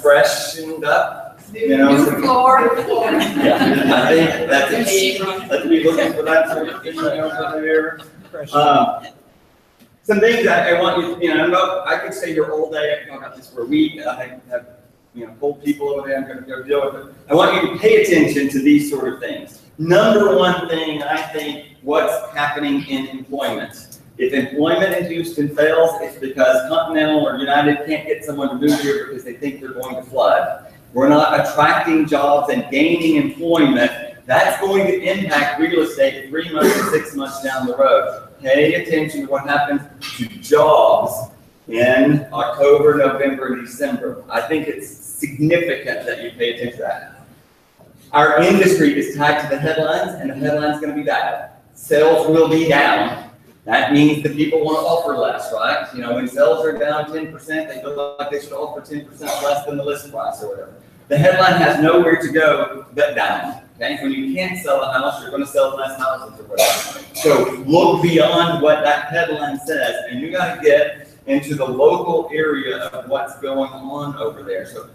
freshened up. New floor. Yeah, I think that's a key. Let's be looking for that sort of thing over there. Some things I want you, I could stay here all day. I can talk about this for a week. I have, old people over there. I'm going to go deal with it. I want you to pay attention to these sort of things. Number one thing, I think, what's happening in employment. If employment in Houston fails, it's because Continental or United can't get someone to move here because they think they're going to flood. We're not attracting jobs and gaining employment. That's going to impact real estate 3 months to 6 months down the road. Pay attention to what happens to jobs in October, November, and December. I think it's significant that you pay attention to that. Our industry is tied to the headlines, and the headline's going to be bad. Sales will be down. That means that people want to offer less, right? When sales are down 10%, they feel like they should offer 10% less than the list price or whatever. The headline has nowhere to go but down. Okay? When you can't sell a house, you're going to sell less houses or whatever. So look beyond what that headline says, and you got to get into the local area of what's going on over there. So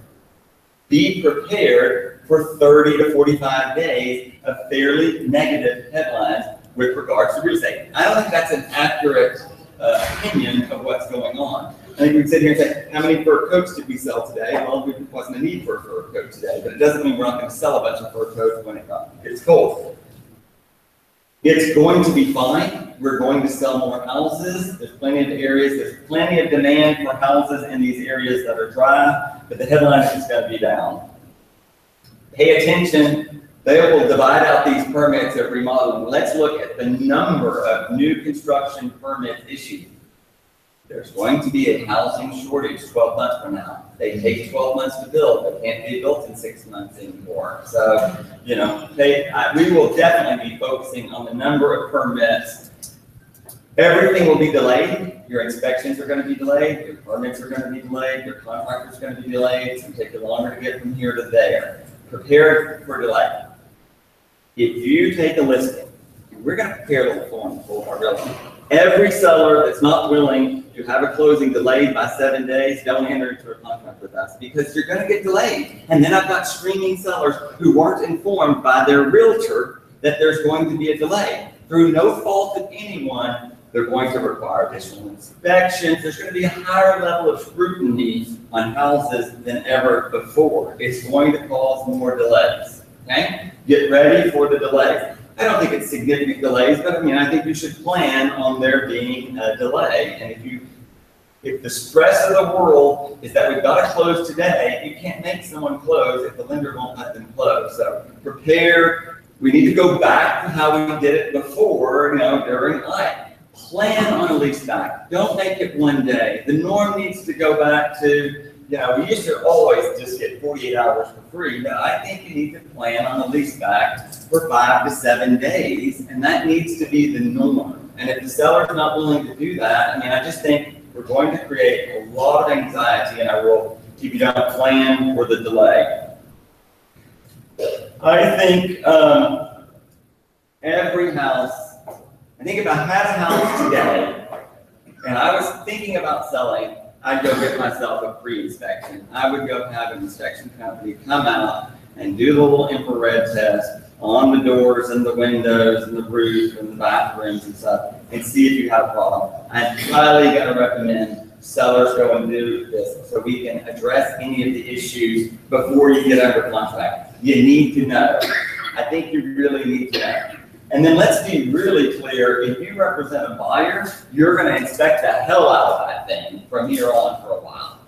Be prepared for 30 to 45 days of fairly negative headlines with regards to real estate. I don't think that's an accurate opinion of what's going on. I think we can sit here and say, how many fur coats did we sell today? Well, there wasn't a need for a fur coat today, but it doesn't mean we're not going to sell a bunch of fur coats when it gets cold. It's going to be fine. We're going to sell more houses. There's plenty of areas. There's plenty of demand for houses in these areas that are dry, but the headline is just going to be down. Pay attention. They will divide out these permits of remodeling. Let's look at the number of new construction permits issued. There's going to be a housing shortage 12 months from now. They take 12 months to build. They can't be built in 6 months anymore. So, you know, we will definitely be focusing on the number of permits. Everything will be delayed. Your inspections are going to be delayed. Your permits are going to be delayed. Your contractor's going to be delayed. It's going to take you longer to get from here to there. Prepare for delay. If you take a listing, we're going to prepare a little form for our realtor. Every seller that's not willing to have a closing delayed by 7 days, don't enter into a contract with us because you're going to get delayed. And then I've got screaming sellers who weren't informed by their realtor that there's going to be a delay. Through no fault of anyone, they're going to require additional inspections. There's going to be a higher level of scrutiny on houses than ever before. It's going to cause more delays. Okay? Get ready for the delays. I don't think it's significant delays, but I mean, I think you should plan on there being a delay. And if the stress of the world is that we've got to close today, you can't make someone close if the lender won't let them close. So prepare. We need to go back to how we did it before, you know, during life. Plan on a lease back. Don't make it one day. The norm needs to go back to, you know, we used to always just get 48 hours for free, but I think you need to plan on a lease back for 5 to 7 days, and that needs to be the norm. And if the seller's not willing to do that, I mean, I just think we're going to create a lot of anxiety in our world if you don't plan for the delay. I think every house, I think if I had a house today, and I was thinking about selling, I'd go get myself a pre-inspection. I would go have an inspection company come out and do the little infrared test on the doors and the windows and the roof and the bathrooms and stuff and see if you have a problem. I'm highly going to recommend sellers go and do this so we can address any of the issues before you get under contract. You need to know. I think you really need to know. And then let's be really clear, if you represent a buyer, you're going to inspect the hell out of that thing from here on for a while.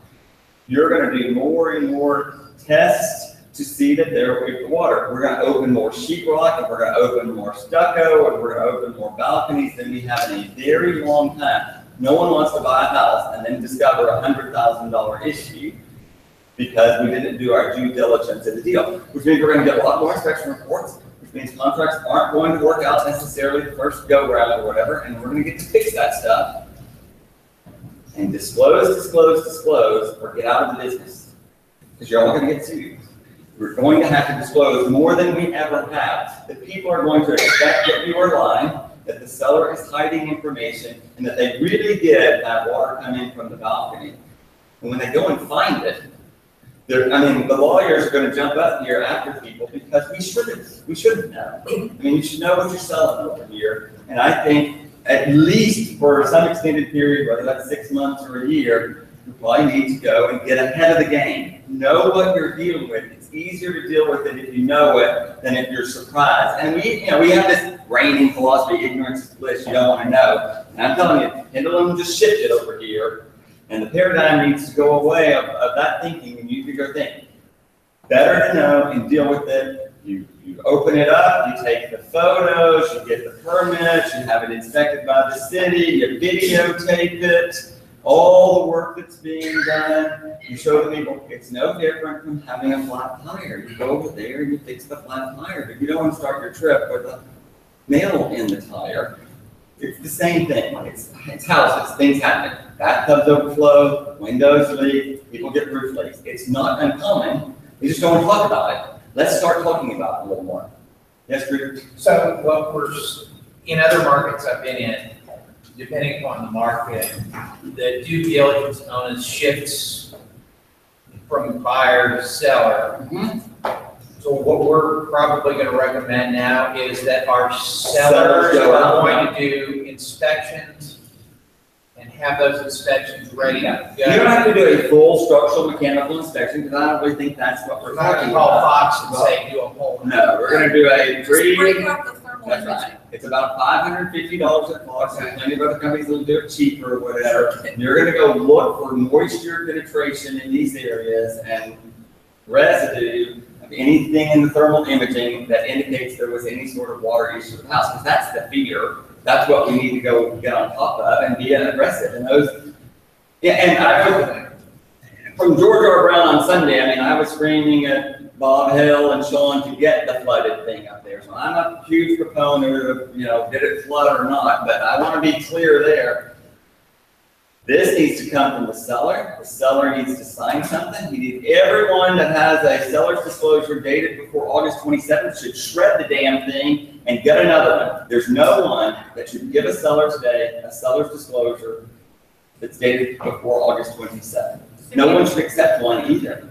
You're going to do more and more tests to see that they're with the water. We're going to open more sheetrock, and we're going to open more stucco, and we're going to open more balconies than we have in a very long time. No one wants to buy a house and then discover a $100,000 issue because we didn't do our due diligence in the deal, which means we're going to get a lot more inspection reports, which means contracts aren't going to work out necessarily the first go round or whatever, and we're going to get to fix that stuff and disclose, or get out of the business because you're all going to get sued. We're going to have to disclose more than we ever have. The people are going to expect that you are lying, that the seller is hiding information, and that they really did have water come in from the balcony. And when they go and find it, the lawyers are going to jump up here after people because we shouldn't know. I mean, you should know what you're selling over here. And I think at least for some extended period, whether that's 6 months or a year, you probably need to go and get ahead of the game. Know what you're dealing with. It's easier to deal with it if you know it than if you're surprised. And we have this reigning philosophy, ignorance is bliss, you don't want to know. And I'm telling you, pendulum just shifted over here. And the paradigm needs to go away of that thinking, and you need to go think. Better to know and deal with it. You open it up, you take the photos, you get the permits, you have it inspected by the city, you videotape it, all the work that's being done. You show the people it's no different from having a flat tire. You go over there and you fix the flat tire, but you don't want to start your trip with a nail in the tire. It's the same thing. It's houses. Things happen. Bathtubs overflow, windows leak, people get roof leaks. It's not uncommon. We just don't want to talk about it. Let's start talking about it a little more. Yes, Drew? So what in other markets I've been in, depending upon the market, the due diligence onus shifts from buyer to seller. So what we're probably gonna recommend now is that our sellers go are out. going to do inspections and have those inspections ready to You go. don't have to do a full structural mechanical inspection, because I don't really think that's what we're We're not talking gonna call about. Fox and say, do a whole. No, we're gonna do a Just break free, out the thermal that's imaging. right. It's about $550 at Fox, and plenty of other companies will do it cheaper or whatever. You're gonna go look for moisture penetration in these areas and residue of anything in the thermal imaging that indicates there was any sort of water issue with the house, because that's the fear. That's what we need to go get on top of and be aggressive. And those, yeah, and I, from George R. Brown on Sunday, I mean, I was screaming at Bob Hill and Sean to get the flooded thing up there. So I'm a huge proponent of, did it flood or not, but I want to be clear there. This needs to come from the seller. The seller needs to sign something. He needs, everyone that has a seller's disclosure dated before August 27th should shred the damn thing and get another one. There's no one that should give a seller today a seller's disclosure that's dated before August 27th. No one should accept one either.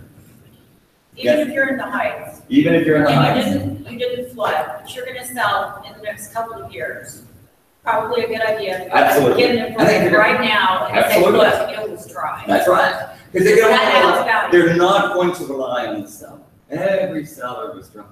Even if you're in the Heights. Even if you're in the And Heights. you didn't flood, but you're gonna sell in the next couple of years. Probably a good idea. Absolutely. Get an appointment right now and say, Absolutely. look, it was dry. That's right. Because That adds value. they're not going to rely on the seller. Every seller was dry.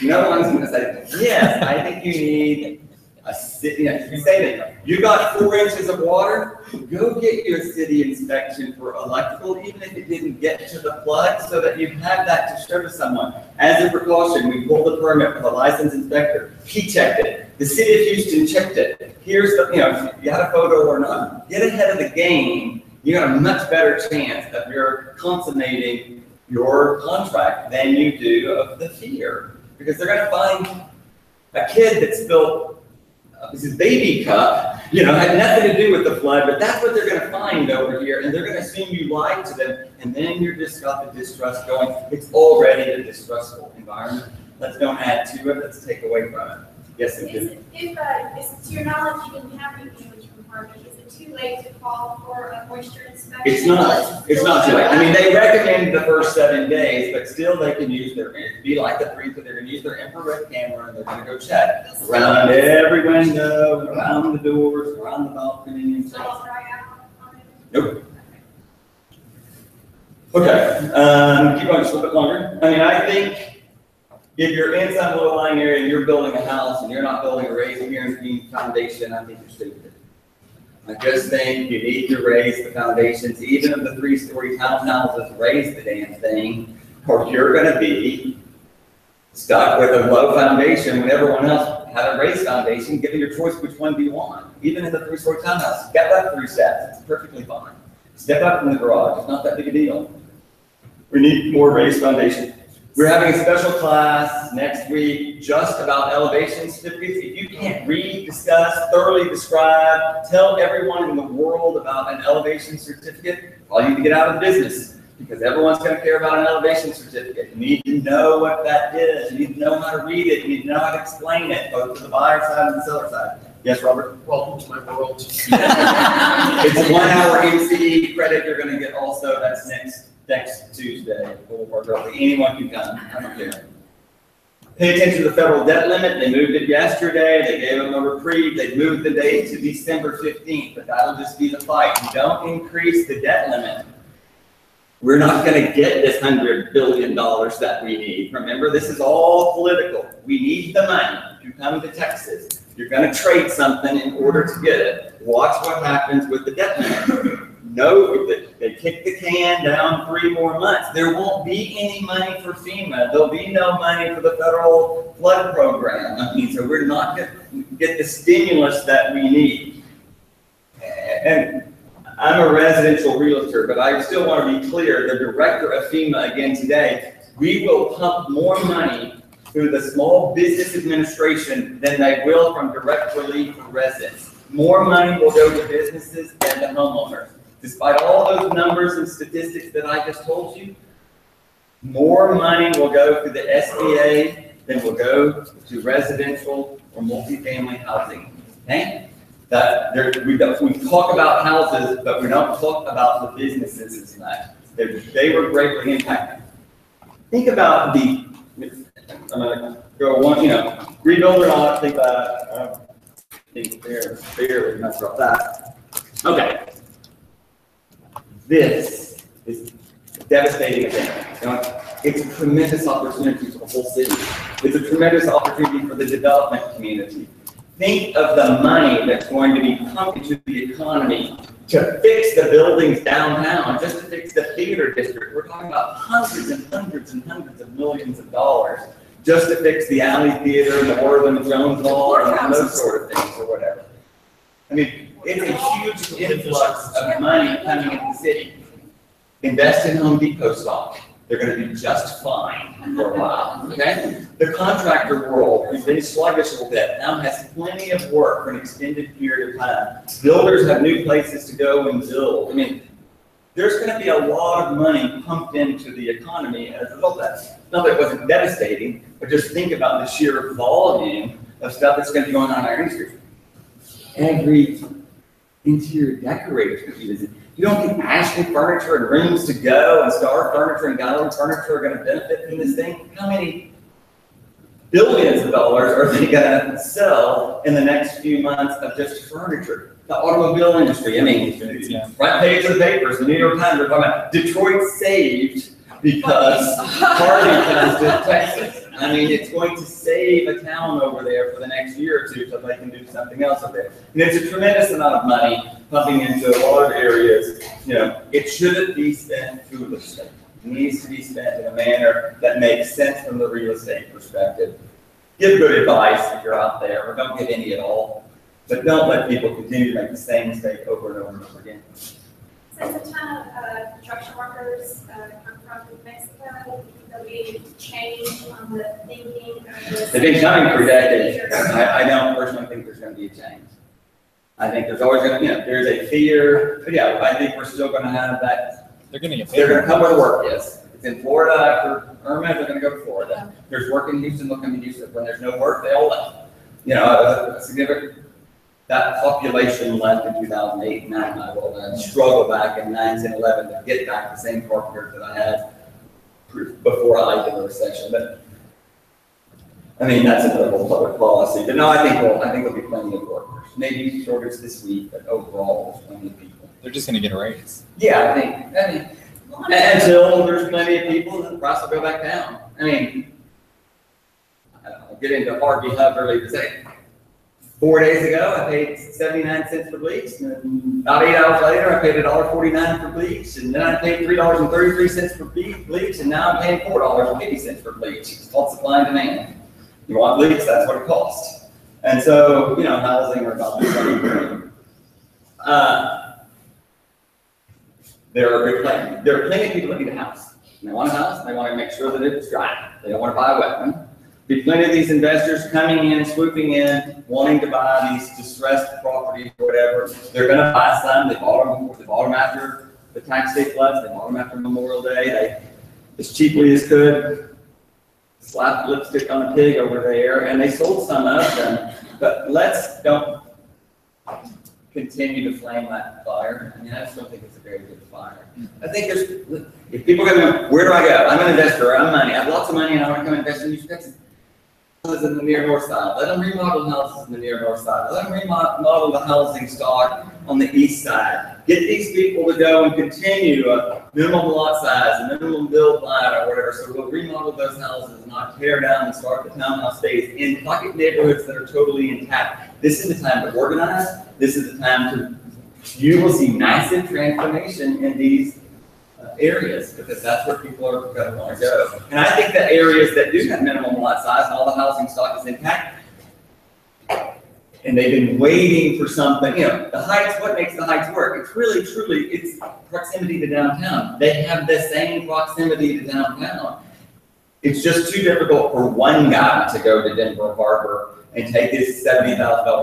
No one's going to say, yes, I think you need a city. You say that you got 4 inches of water, go get your city inspection for electrical, even if it didn't get to the plug, so that you have that to show to someone. As a precaution, we pulled the permit with a licensed inspector. He checked it. The city of Houston checked it. Here's the, if you had a photo or not, get ahead of the game. You got a much better chance of your consummating your contract than you do of the fear. Because they're going to find a kid that spilled his baby cup, had nothing to do with the flood, but that's what they're going to find over here, and they're going to assume you lied to them, and then you're just got the distrust going. It's already a distrustful environment. Let's don't add to it. Let's take away from it. Yes, it is. If to your knowledge, you didn't have any damage from Harvey, is it too late to call for a moisture inspection? It's not. It's not too late. I mean, they recommend the first 7 days, but still they can use their, it'd be like the 3, but they're going to use their infrared camera and they're going to go check around every window, around the doors, around the balcony, and So so. I'll try out on it? Nope. Okay, keep going just a little bit longer. I mean, I think if you're in some low-lying area and you're building a house and you're not building a raised guaranteed foundation, I think you're stupid. I just think you need to raise the foundations, even if the 3-story townhouses raise the damn thing, or you're gonna be stuck with a low foundation when everyone else had a raised foundation. Given your choice, which one do you want? Even in the 3-story townhouse, step up 3 steps, it's perfectly fine. Step up from the garage, it's not that big a deal. We need more raised foundation. We're having a special class next week just about elevation certificates. If you can't read, discuss, thoroughly describe, tell everyone in the world about an elevation certificate, all you need to get out of the business, because everyone's going to care about an elevation certificate. You need to know what that is. You need to know how to read it. You need to know how to explain it, both to the buyer side and the seller side. Yes, Robert? Welcome to my world. It's a 1-hour MCE credit you're going to get also. That's next Tuesday. Anyone can come. I don't care. Pay attention to the federal debt limit. They moved it yesterday. They gave them a reprieve. They moved the date to December 15th, but that'll just be the fight. You don't increase the debt limit, we're not going to get this $100 billion that we need. Remember, this is all political. We need the money. If you come to Texas, you're going to trade something in order to get it. Watch what happens with the debt limit. No, they kick the can down 3 more months. There won't be any money for FEMA. There'll be no money for the federal flood program. I mean, so we're not going to get the stimulus that we need. And I'm a residential realtor, but I still want to be clear, the director of FEMA again today, we will pump more money through the Small Business Administration than they will from direct relief for residents. More money will go to businesses than to homeowners. Despite all those numbers and statistics that I just told you, more money will go to the SBA than will go to residential or multifamily housing. Okay? We talk about houses, but we don't talk about the businesses as much. They were greatly impacted. Think about I'm gonna go one, rebuild or not, think about, I think barely mess up that. Okay. This is a devastating event. It's a tremendous opportunity for the whole city. It's a tremendous opportunity for the development community. Think of the money that's going to be pumped into the economy to fix the buildings downtown, just to fix the theater district. We're talking about hundreds and hundreds and hundreds of millions of dollars just to fix the Alley Theater and the Orland Jones Hall and those sort of things or whatever. I mean, it's a huge influx of money coming into the city. Invest in Home Depot stock. They're going to be just fine for a while, okay? The contractor world, who's been sluggish a little bit, now has plenty of work for an extended period of time. Builders have new places to go and build. I mean, there's going to be a lot of money pumped into the economy as a result of that. Not that it wasn't devastating, but just think about the sheer volume of stuff that's going to be going on in our industry. Every interior decorator is going to be busy. You don't think Ashley Furniture and Rooms to Go and Star Furniture and Gallery Furniture are going to benefit from this thing? How many billions of dollars are they going to sell in the next few months of just furniture? The automobile industry, I mean, front page of the papers, the New York Times are talking about Detroit saved because Harvey comes to Texas. I mean, it's going to save a town over there for the next year or two so they can do something else over there. And it's a tremendous amount of money pumping into a lot of areas. It shouldn't be spent foolishly. It needs to be spent in a manner that makes sense from the real estate perspective. Give good advice if you're out there, or don't give any at all. But don't let people continue to make the same mistake over and over and over again. Since a ton of construction workers come from Mexico, there'll be change on the thinking of this. They've been coming for decades. I don't personally think there's going to be a change. I think there's always going to, there's a fear, but yeah, I think we're still going to have that. They're going to get paid. They're going to come where the work is. It's in Florida after Irma, they're going to go to Florida. There's work in Houston, they'll come to Houston. When there's no work, they all left. A significant. That population left in 2008 and 9, I will struggle back in 9, 10, 11 to get back the same carpenters that I had before I did the recession. But I mean, that's another whole public policy. But no, I think there'll be plenty of workers. Maybe shortage this week, but overall, there's plenty of people. They're just going to get a raise. Yeah, I mean, until there's plenty of people, then the price will go back down. I mean, I'll get into Harvey early to say. 4 days ago, I paid 79 cents for bleach, and about 8 hours later, I paid $1.49 for bleach, and then I paid $3.33 for bleach, and now I'm paying $4.50 for bleach. It's called supply and demand. You want bleach, that's what it costs. And so, housing or about the same. There are plenty of people that need a house. And they want a house, and they want to make sure that it's dry. They don't want to buy a wet one. Be plenty of these investors coming in, swooping in, wanting to buy these distressed properties or whatever. They're going to buy some. They bought them after the tax day floods. They bought them after Memorial Day. They, as cheaply as could, slapped lipstick on a pig over there, and they sold some of them. But don't continue to flame that fire. I mean, I just don't think it's a very good fire. I think if people are going to, where do I go? I'm an investor. I'm money. I have lots of money, and I want to come invest in Houston, Texas. Houses in the near north side. Let them remodel houses in the near north side. Let them remodel the housing stock on the east side. Get these people to go and continue a minimum lot size, a minimum build line or whatever. So we'll remodel those houses and not tear down and start the townhouse space in pocket neighborhoods that are totally intact. This is the time to organize. This is the time you will see massive transformation in these areas, because that's where people are going to want to go. And I think the areas that do have minimum lot size and all the housing stock is intact, and they've been waiting for something, the Heights, what makes the Heights work? It's really, truly, it's proximity to downtown. They have the same proximity to downtown. It's just too difficult for one guy to go to Denver Harbor and take his $70,000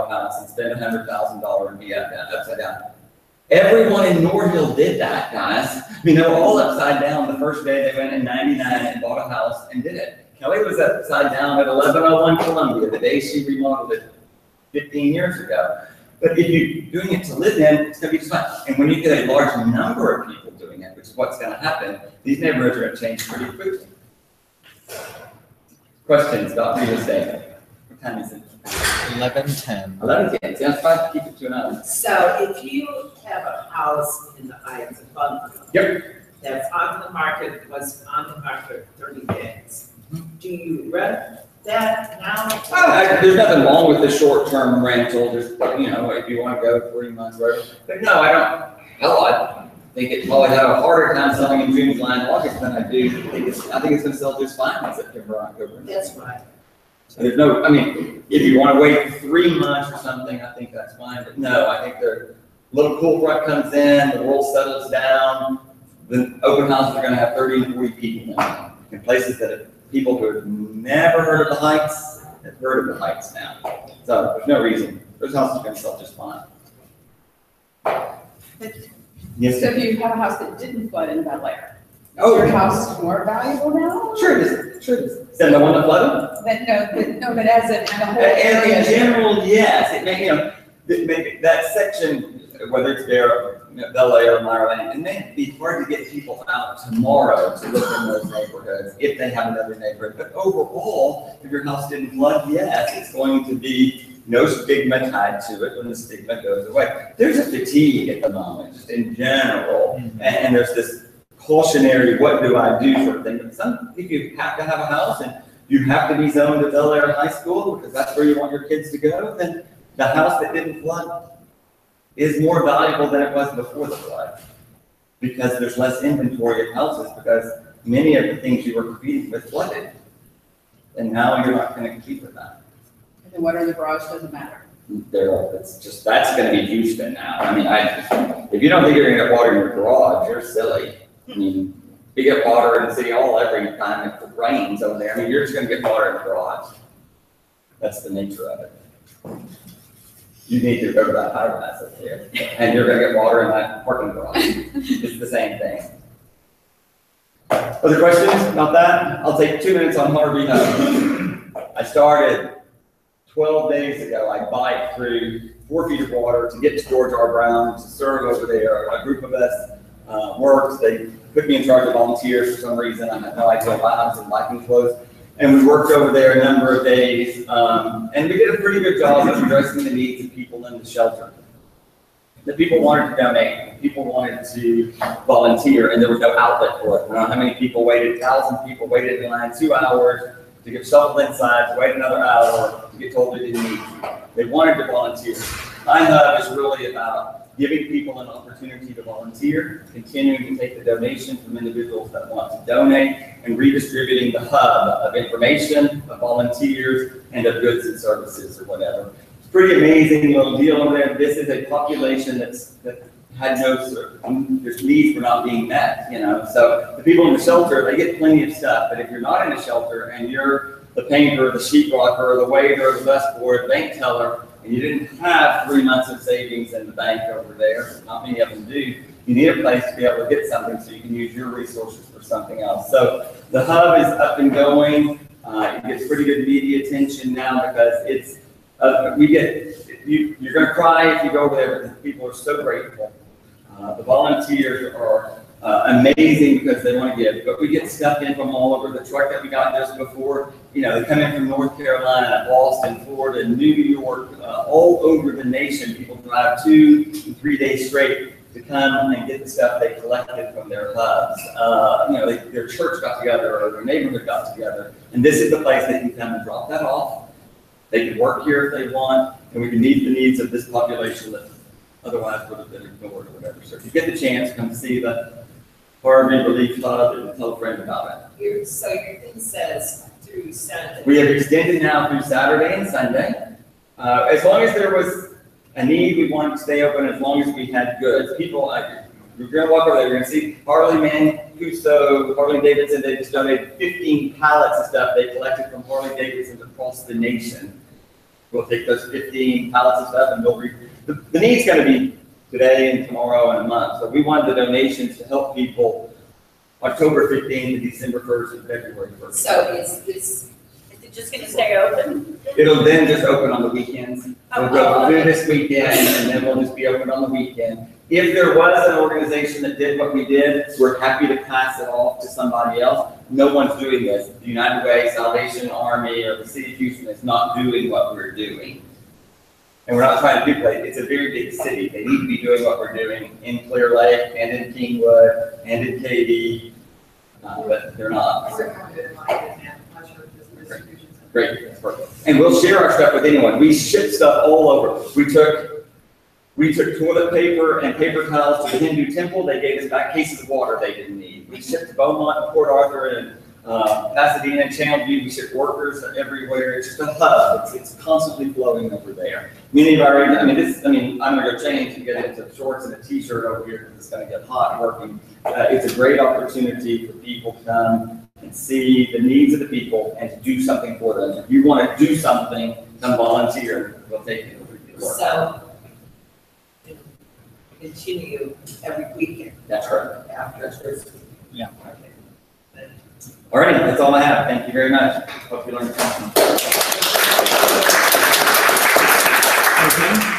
house and spend $100,000 and be upside down. Everyone in North Hill did that, guys. I mean, they were all upside down the first day they went in '99 and bought a house and did it. Kelly was upside down at 1101 Columbia the day she remodeled it 15 years ago. But if you're doing it to live in, it's going to be just fine. And when you get a large number of people doing it, which is what's gonna happen, these neighborhoods are gonna change pretty quickly. Questions about real estate? What time is it? 11:10. 11:10, so I'm trying to keep it to an hour. So if you have a house in the Heights of bungalow. Yep. That's on the market, was on the market 30 days. Do you rent that now? There's nothing wrong with the short-term rental, just, you know, if you wanna go 3 months, whatever. But no, I don't, hell, I think it probably have a harder time selling in June, July, and August than I do. I think it's gonna sell just fine in September, October. That's right. So there's no, I mean, if you wanna wait 3 months or something, I think that's fine, but no, I think the little cool front comes in, the world settles down, the open houses are gonna have 30 and 40 people now, in places that people who have never heard of the Heights have heard of the Heights now. So there's no reason, those houses are gonna sell just fine. Yes, So if you have a house that didn't flood in Bel Air, is Oh, your yeah. house more valuable now? Sure it is, sure it is. Is that the one that flooded? But as in the whole And in area. general, yes, it may, you know, maybe that section, whether it's there, Bel Air or Meyerland, it may be hard to get people out tomorrow to look in those neighborhoods if they have another neighborhood. But overall, if your house didn't flood, yes, it's going to be no stigma tied to it when the stigma goes away. There's a fatigue at the moment, just in general, and there's this cautionary, what do I do sort of thing. But some, if you have to have a house and you have to be zoned to Bel Air High School because that's where you want your kids to go, then the house that didn't flood is more valuable than it was before the flood. Because there's less inventory of houses, because many of the things you were competing with flooded. And now you're not gonna compete with that. And then water in the garage doesn't matter. That's gonna be Houston now. I mean, if you don't think you're gonna get water in your garage, you're silly. I mean, you get water in City Hall every time it rains over there. I mean, you're just gonna get water in the garage. That's the nature of it. You need to go to that high rise up there, and you're gonna get water in that parking garage. It's the same thing. Other questions about that? I'll take 2 minutes on Harvey. I started 12 days ago. I biked through 4 feet of water to get to George R. Brown to serve over there. A group of us worked. They put me in charge of volunteers for some reason. I had no idea why. I was in biking clothes. And we worked over there a number of days, and we did a pretty good job of addressing the needs of people in the shelter. The people wanted to donate, people wanted to volunteer, and there was no outlet for it. I don't know how many people waited, 1,000 people waited in line 2 hours to get shoveled inside, to wait another hour, to get told they didn't need. They wanted to volunteer. iHub is really about giving people an opportunity to volunteer, continuing to take the donation from individuals that want to donate, and redistributing the hub of information, of volunteers, and of goods and services or whatever. It's a pretty amazing little deal over there. This is a population that had no sort of, their needs were not being met, you know. So the people in the shelter, they get plenty of stuff, but if you're not in a shelter and you're the painter, the sheetrocker, or the waiter, or the busboy, the bank teller, and you didn't have 3 months of savings in the bank over there, not many of them do, you need a place to be able to get something so you can use your resources for something else. So the hub is up and going. It gets pretty good media attention now because it's, you're gonna cry if you go over there, because people are so grateful. The volunteers are amazing because they want to give, but we get stuff in from all over. The truck that we got just before, you know, they come in from North Carolina, Boston, Florida, New York, all over the nation. People drive 2 and 3 days straight to come and get the stuff they collected from their hubs. You know, their church got together or their neighborhood got together, and this is the place they can come and drop that off. They can work here if they want, and we can meet the needs of this population that otherwise would have been ignored or whatever. So if you get the chance, come see the Harvey Relief Hub and tell a friend about it. So your thing says through Sunday. We have extended now through Saturday and Sunday. As long as there was a need, we wanted to stay open. As long as we had goods, people, you're going to walk over there, you're going to see Harley Mancuso, Harley Davidson. They just donated 15 pallets of stuff they collected from Harley Davidson across the nation. We'll take those 15 pallets of stuff and we'll the need's going to be today and tomorrow and a month. So we wanted the donations to help people October 15th to December 1st and February 1st. So is this, It's just gonna stay open? It'll then just open on the weekends. We'll go through this weekend, and then we'll just be open on the weekend. If there was an organization that did what we did, we're happy to pass it off to somebody else. No one's doing this. The United Way, Salvation Army, or the City of Houston is not doing what we're doing. And we're not trying to duplicate. It's a very big city. They need to be doing what we're doing in Clear Lake, and in Kingwood, and in Katy, but they're not. Great, that's perfect. And we'll share our stuff with anyone. We ship stuff all over. We took toilet paper and paper towels to the Hindu temple. They gave us back cases of water they didn't need. We shipped to Beaumont and Port Arthur and Pasadena and Channelview. We ship workers everywhere. It's just a hub. It's constantly flowing over there. Many of our, I'm gonna go change and get into shorts and a t-shirt over here because it's gonna get hot working. It's a great opportunity for people to come and see the needs of the people and to do something for them. If you want to do something, come volunteer. We'll take you over to the work. So, continue every weekend. That's right. After this. Yeah. Okay. All right, that's all I have. Thank you very much. Hope you learned something. Okay.